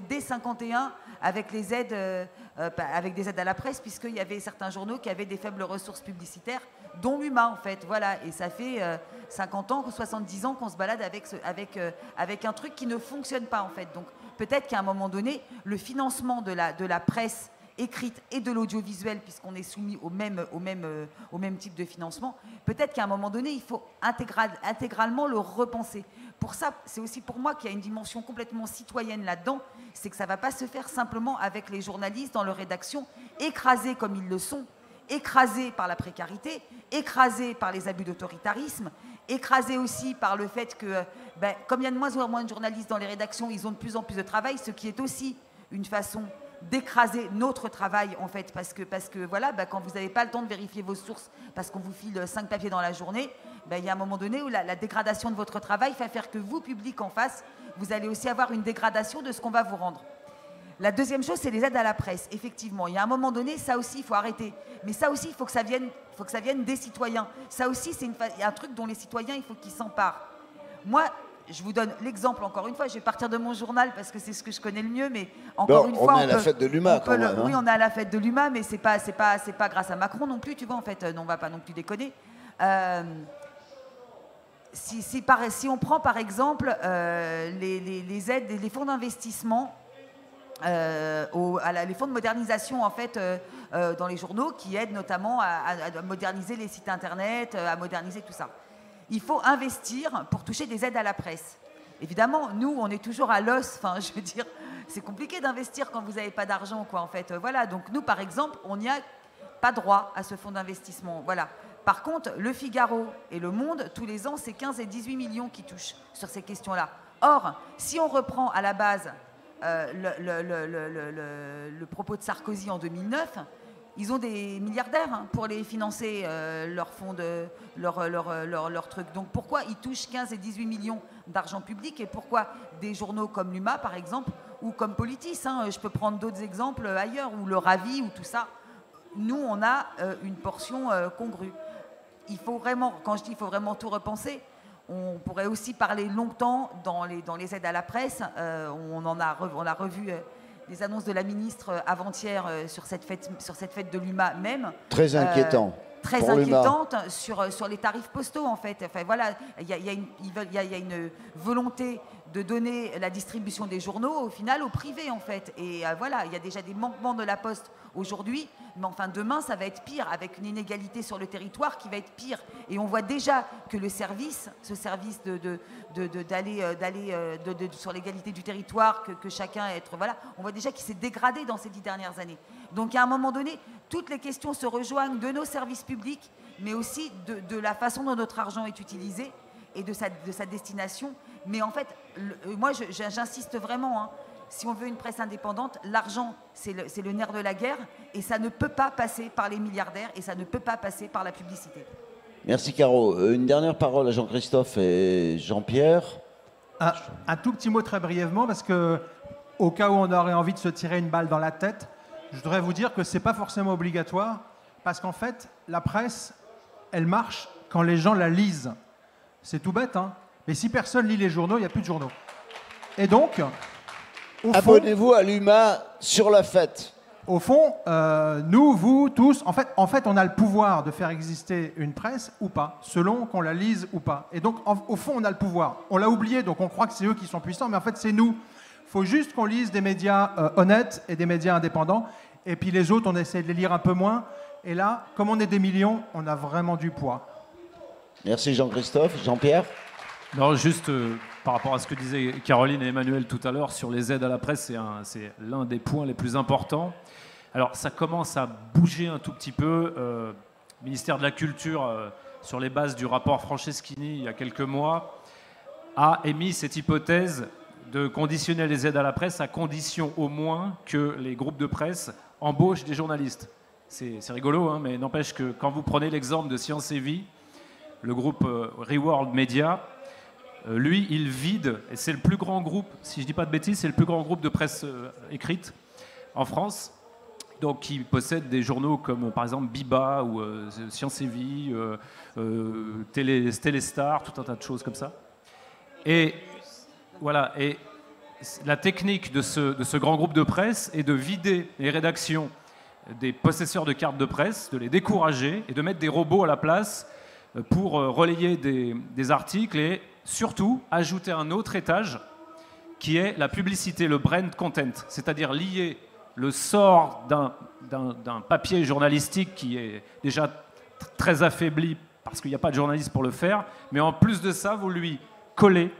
dès 51 avec les aides, avec des aides à la presse, puisqu'il y avait certains journaux qui avaient des faibles ressources publicitaires, dont l'UMA en fait. Voilà, et ça fait 50 ans ou 70 ans qu'on se balade avec un truc qui ne fonctionne pas en fait. Donc peut-être qu'à un moment donné, le financement de la presse écrite et de l'audiovisuel, puisqu'on est soumis au même type de financement, peut-être qu'à un moment donné, il faut intégralement le repenser. Pour ça, c'est aussi pour moi qu'il y a une dimension complètement citoyenne là-dedans, c'est que ça ne va pas se faire simplement avec les journalistes dans leur rédaction, écrasés comme ils le sont, écrasés par la précarité, écrasés par les abus d'autoritarisme, écrasés aussi par le fait que, comme il y a de moins en moins de journalistes dans les rédactions, ils ont de plus en plus de travail, ce qui est aussi une façon d'écraser notre travail en fait, parce que voilà, quand vous n'avez pas le temps de vérifier vos sources, parce qu'on vous file 5 papiers dans la journée, il y a un moment donné où la dégradation de votre travail va faire que vous, public en face, vous allez aussi avoir une dégradation de ce qu'on va vous rendre. La deuxième chose, c'est les aides à la presse. Effectivement, il y a un moment donné, ça aussi, il faut arrêter. Mais ça aussi, il faut que ça vienne des citoyens. Ça aussi, c'est un truc dont les citoyens, il faut qu'ils s'emparent. Moi, je vous donne l'exemple encore une fois. Je vais partir de mon journal parce que c'est ce que je connais le mieux. Mais encore une fois,
on est à la fête de l'UMA quand même.
Oui, on est à la fête de l'UMA, mais c'est pas grâce à Macron non plus, tu vois. En fait, on va pas non plus déconner. Si on prend par exemple les aides, les fonds d'investissement, les fonds de modernisation en fait dans les journaux qui aident notamment à moderniser les sites internet, à moderniser tout ça. Il faut investir pour toucher des aides à la presse. Évidemment, nous, on est toujours à l'os. Enfin, je veux dire, c'est compliqué d'investir quand vous n'avez pas d'argent, quoi, en fait. Voilà. Donc, nous, par exemple, on n'y a pas droit à ce fonds d'investissement. Voilà. Par contre, Le Figaro et Le Monde, tous les ans, c'est 15 et 18 millions qui touchent sur ces questions-là. Or, si on reprend à la base le propos de Sarkozy en 2009, ils ont des milliardaires pour les financer, leur fonds, leur truc. Donc pourquoi ils touchent 15 et 18 millions d'argent public et pourquoi des journaux comme l'UMA, par exemple, ou comme Politis, je peux prendre d'autres exemples ailleurs, ou le Ravi, ou tout ça, nous, on a une portion congrue. Il faut vraiment, quand je dis il faut vraiment tout repenser, on pourrait aussi parler longtemps dans les aides à la presse. On a revu les annonces de la ministre avant-hier sur cette fête de l'UMA même.
Très inquiétant.
Très inquiétante sur les tarifs postaux en fait. Enfin voilà, il y a une volonté de donner la distribution des journaux au final au privé en fait. Et voilà, il y a déjà des manquements de la Poste aujourd'hui, mais enfin demain ça va être pire, avec une inégalité sur le territoire qui va être pire. Et on voit déjà que ce service d'aller sur l'égalité du territoire, que chacun être, voilà, on voit déjà qu'il s'est dégradé dans ces 10 dernières années. Donc à un moment donné, toutes les questions se rejoignent de nos services publics, mais aussi de la façon dont notre argent est utilisé et de sa destination. Mais en fait, moi j'insiste vraiment, hein, si on veut une presse indépendante, l'argent c'est le nerf de la guerre, et ça ne peut pas passer par les milliardaires, et ça ne peut pas passer par la publicité.
Merci Caro. Une dernière parole à Jean-Christophe et Jean-Pierre.
Un tout petit mot très brièvement, parce que au cas où on aurait envie de se tirer une balle dans la tête, je voudrais vous dire que ce n'est pas forcément obligatoire, parce qu'en fait, la presse, elle marche quand les gens la lisent. C'est tout bête, hein. Mais si personne lit les journaux, il n'y a plus de journaux. Et donc,
abonnez-vous à l'UMA sur la fête.
Au fond, nous, vous, tous, en fait, on a le pouvoir de faire exister une presse ou pas, selon qu'on la lise ou pas. Et donc, au fond, on a le pouvoir. On l'a oublié, donc on croit que c'est eux qui sont puissants, mais en fait, c'est nous. Il faut juste qu'on lise des médias honnêtes et des médias indépendants. Et puis les autres, on essaie de les lire un peu moins. Et là, comme on est des millions, on a vraiment du poids.
Merci Jean-Christophe. Jean-Pierre ?
Non, juste par rapport à ce que disaient Caroline et Emmanuel tout à l'heure sur les aides à la presse, c'est l'un des points les plus importants. Alors ça commence à bouger un tout petit peu. Le ministère de la Culture, sur les bases du rapport Franceschini il y a quelques mois, a émis cette hypothèse de conditionner les aides à la presse à condition au moins que les groupes de presse embauchent des journalistes. C'est rigolo, hein, mais n'empêche que quand vous prenez l'exemple de Science et Vie, le groupe Reworld Media, lui, il vide, et c'est le plus grand groupe, si je ne dis pas de bêtises, c'est le plus grand groupe de presse écrite en France, donc qui possède des journaux comme par exemple Biba ou Science et Vie, Téléstar, tout un tas de choses comme ça. Et voilà, et la technique de ce grand groupe de presse est de vider les rédactions des possesseurs de cartes de presse, de les décourager et de mettre des robots à la place pour relayer des articles et surtout ajouter un autre étage qui est la publicité, le brand content, c'est-à-dire lier le sort d'un papier journalistique qui est déjà très affaibli parce qu'il n'y a pas de journaliste pour le faire, mais en plus de ça, vous lui collez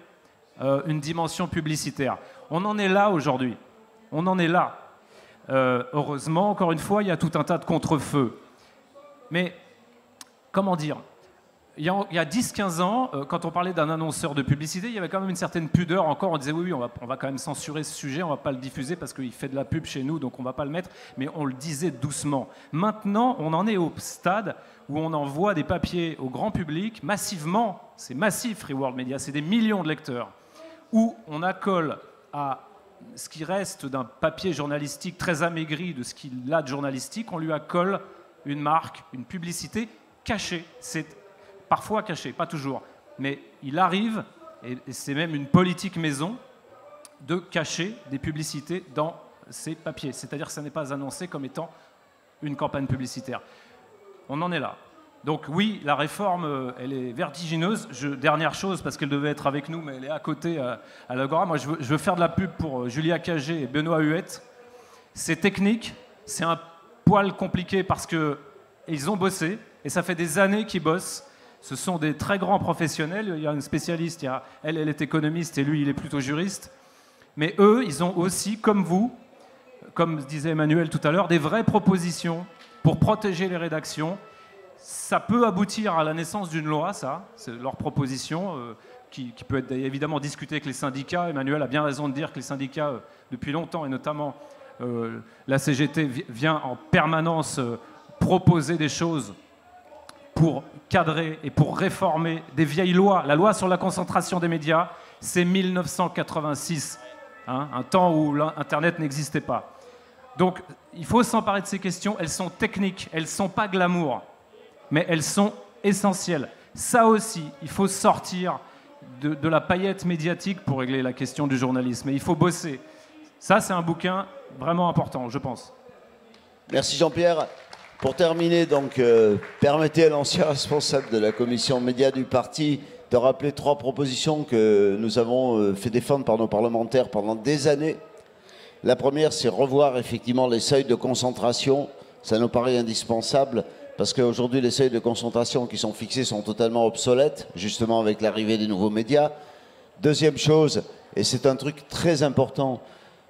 une dimension publicitaire. On en est là aujourd'hui. On en est là. Heureusement, encore une fois, il y a tout un tas de contre-feux. Mais, comment dire ? Il y a 10-15 ans, quand on parlait d'un annonceur de publicité, il y avait quand même une certaine pudeur encore. On disait oui, on va quand même censurer ce sujet, on ne va pas le diffuser parce qu'il fait de la pub chez nous, donc on ne va pas le mettre. Mais on le disait doucement. Maintenant, on en est au stade où on envoie des papiers au grand public, massivement. C'est massif, Reworld Media, c'est des millions de lecteurs. Où on accole à ce qui reste d'un papier journalistique très amaigri de ce qu'il a de journalistique, on lui accole une marque, une publicité cachée. C'est parfois caché, pas toujours, mais il arrive, et c'est même une politique maison, de cacher des publicités dans ces papiers. C'est-à-dire que ça n'est pas annoncé comme étant une campagne publicitaire. On en est là. Donc oui, la réforme, elle est vertigineuse. Dernière chose, parce qu'elle devait être avec nous, mais elle est à côté à l'Agora. Moi, je veux faire de la pub pour Julia Cagé et Benoît Huette. C'est technique, c'est un poil compliqué parce qu'ils ont bossé, et ça fait des années qu'ils bossent. Ce sont des très grands professionnels. Il y a une spécialiste, elle est économiste et lui, il est plutôt juriste. Mais eux, ils ont aussi, comme vous, comme disait Emmanuel tout à l'heure, des vraies propositions pour protéger les rédactions. Ça peut aboutir à la naissance d'une loi, ça, c'est leur proposition, qui peut être évidemment discutée avec les syndicats. Emmanuel a bien raison de dire que les syndicats, depuis longtemps, et notamment la CGT, vient en permanence proposer des choses pour cadrer et pour réformer des vieilles lois. La loi sur la concentration des médias, c'est 1986, hein, un temps où Internet n'existait pas. Donc, il faut s'emparer de ces questions. Elles sont techniques, elles ne sont pas glamour, mais elles sont essentielles. Ça aussi, il faut sortir de la paillette médiatique pour régler la question du journalisme. Et il faut bosser. Ça, c'est un bouquin vraiment important, je pense.
Merci Jean-Pierre. Pour terminer, donc, permettez à l'ancien responsable de la commission médias du parti de rappeler 3 propositions que nous avons fait défendre par nos parlementaires pendant des années. La première, c'est revoir effectivement les seuils de concentration. Ça nous paraît indispensable parce qu'aujourd'hui, les seuils de concentration qui sont fixés sont totalement obsolètes, justement avec l'arrivée des nouveaux médias. Deuxième chose, et c'est un truc très important,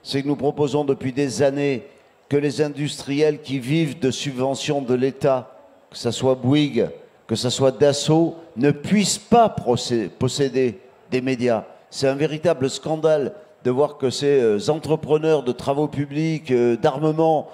c'est que nous proposons depuis des années que les industriels qui vivent de subventions de l'État, que ce soit Bouygues, que ce soit Dassault, ne puissent pas posséder des médias. C'est un véritable scandale de voir que ces entrepreneurs de travaux publics, d'armement,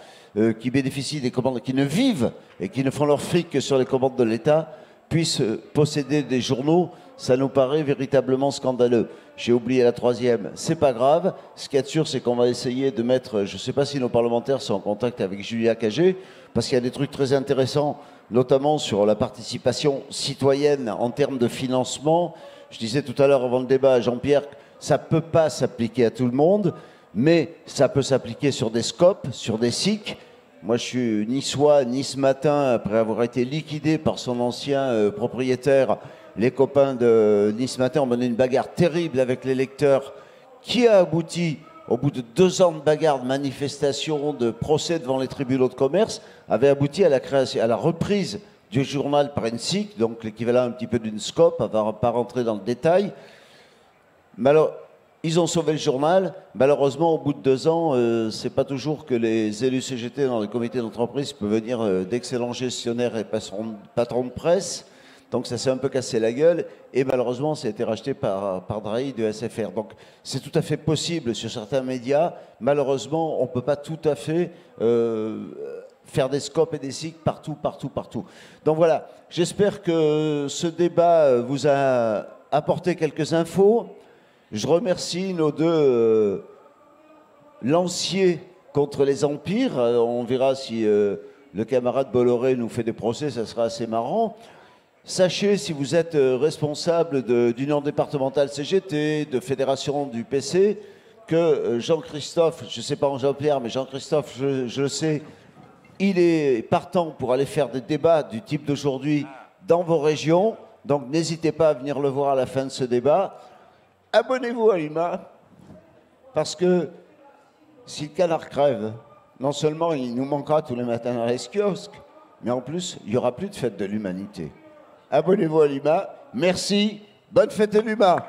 qui bénéficient des commandes, qui ne vivent et qui ne font leur fric que sur les commandes de l'État, puissent posséder des journaux. Ça nous paraît véritablement scandaleux. J'ai oublié la troisième, c'est pas grave. Ce qu'il y a de sûr, c'est qu'on va essayer de mettre, je ne sais pas si nos parlementaires sont en contact avec Julia Cagé, parce qu'il y a des trucs très intéressants, notamment sur la participation citoyenne en termes de financement. Je disais tout à l'heure avant le débat à Jean-Pierre, ça ne peut pas s'appliquer à tout le monde, mais ça peut s'appliquer sur des scopes, sur des SIC. Moi, je suis niçois, Nice Matin, après avoir été liquidé par son ancien propriétaire. Les copains de Nice Matin ont mené une bagarre terrible avec les lecteurs qui a abouti, au bout de 2 ans de bagarre, de manifestations, de procès devant les tribunaux de commerce, avait abouti à la création, à la reprise du journal par une SIC, donc l'équivalent un petit peu d'une scope, on ne va pas rentrer dans le détail. Mais alors, ils ont sauvé le journal. Malheureusement, au bout de 2 ans, c'est pas toujours que les élus CGT dans les comités d'entreprise peuvent venir d'excellents gestionnaires et patrons de presse. Donc ça s'est un peu cassé la gueule. Et malheureusement, ça a été racheté par Drahi de SFR. Donc c'est tout à fait possible sur certains médias. Malheureusement, on ne peut pas tout à fait faire des scopes et des cycles partout. Donc voilà, j'espère que ce débat vous a apporté quelques infos. Je remercie nos 2 lanciers contre les empires. On verra si le camarade Bolloré nous fait des procès, ça sera assez marrant. Sachez, si vous êtes responsable d'union départementale CGT, de fédération du PC, que Jean-Christophe, je ne sais pas en Jean-Pierre, mais Jean-Christophe, je le sais, il est partant pour aller faire des débats du type d'aujourd'hui dans vos régions. Donc n'hésitez pas à venir le voir à la fin de ce débat. Abonnez-vous à l'IMA, parce que si le canard crève, non seulement il nous manquera tous les matins dans les kiosques, mais en plus, il n'y aura plus de fête de l'humanité. Abonnez-vous à l'IMA. Merci. Bonne fête de l'IMA.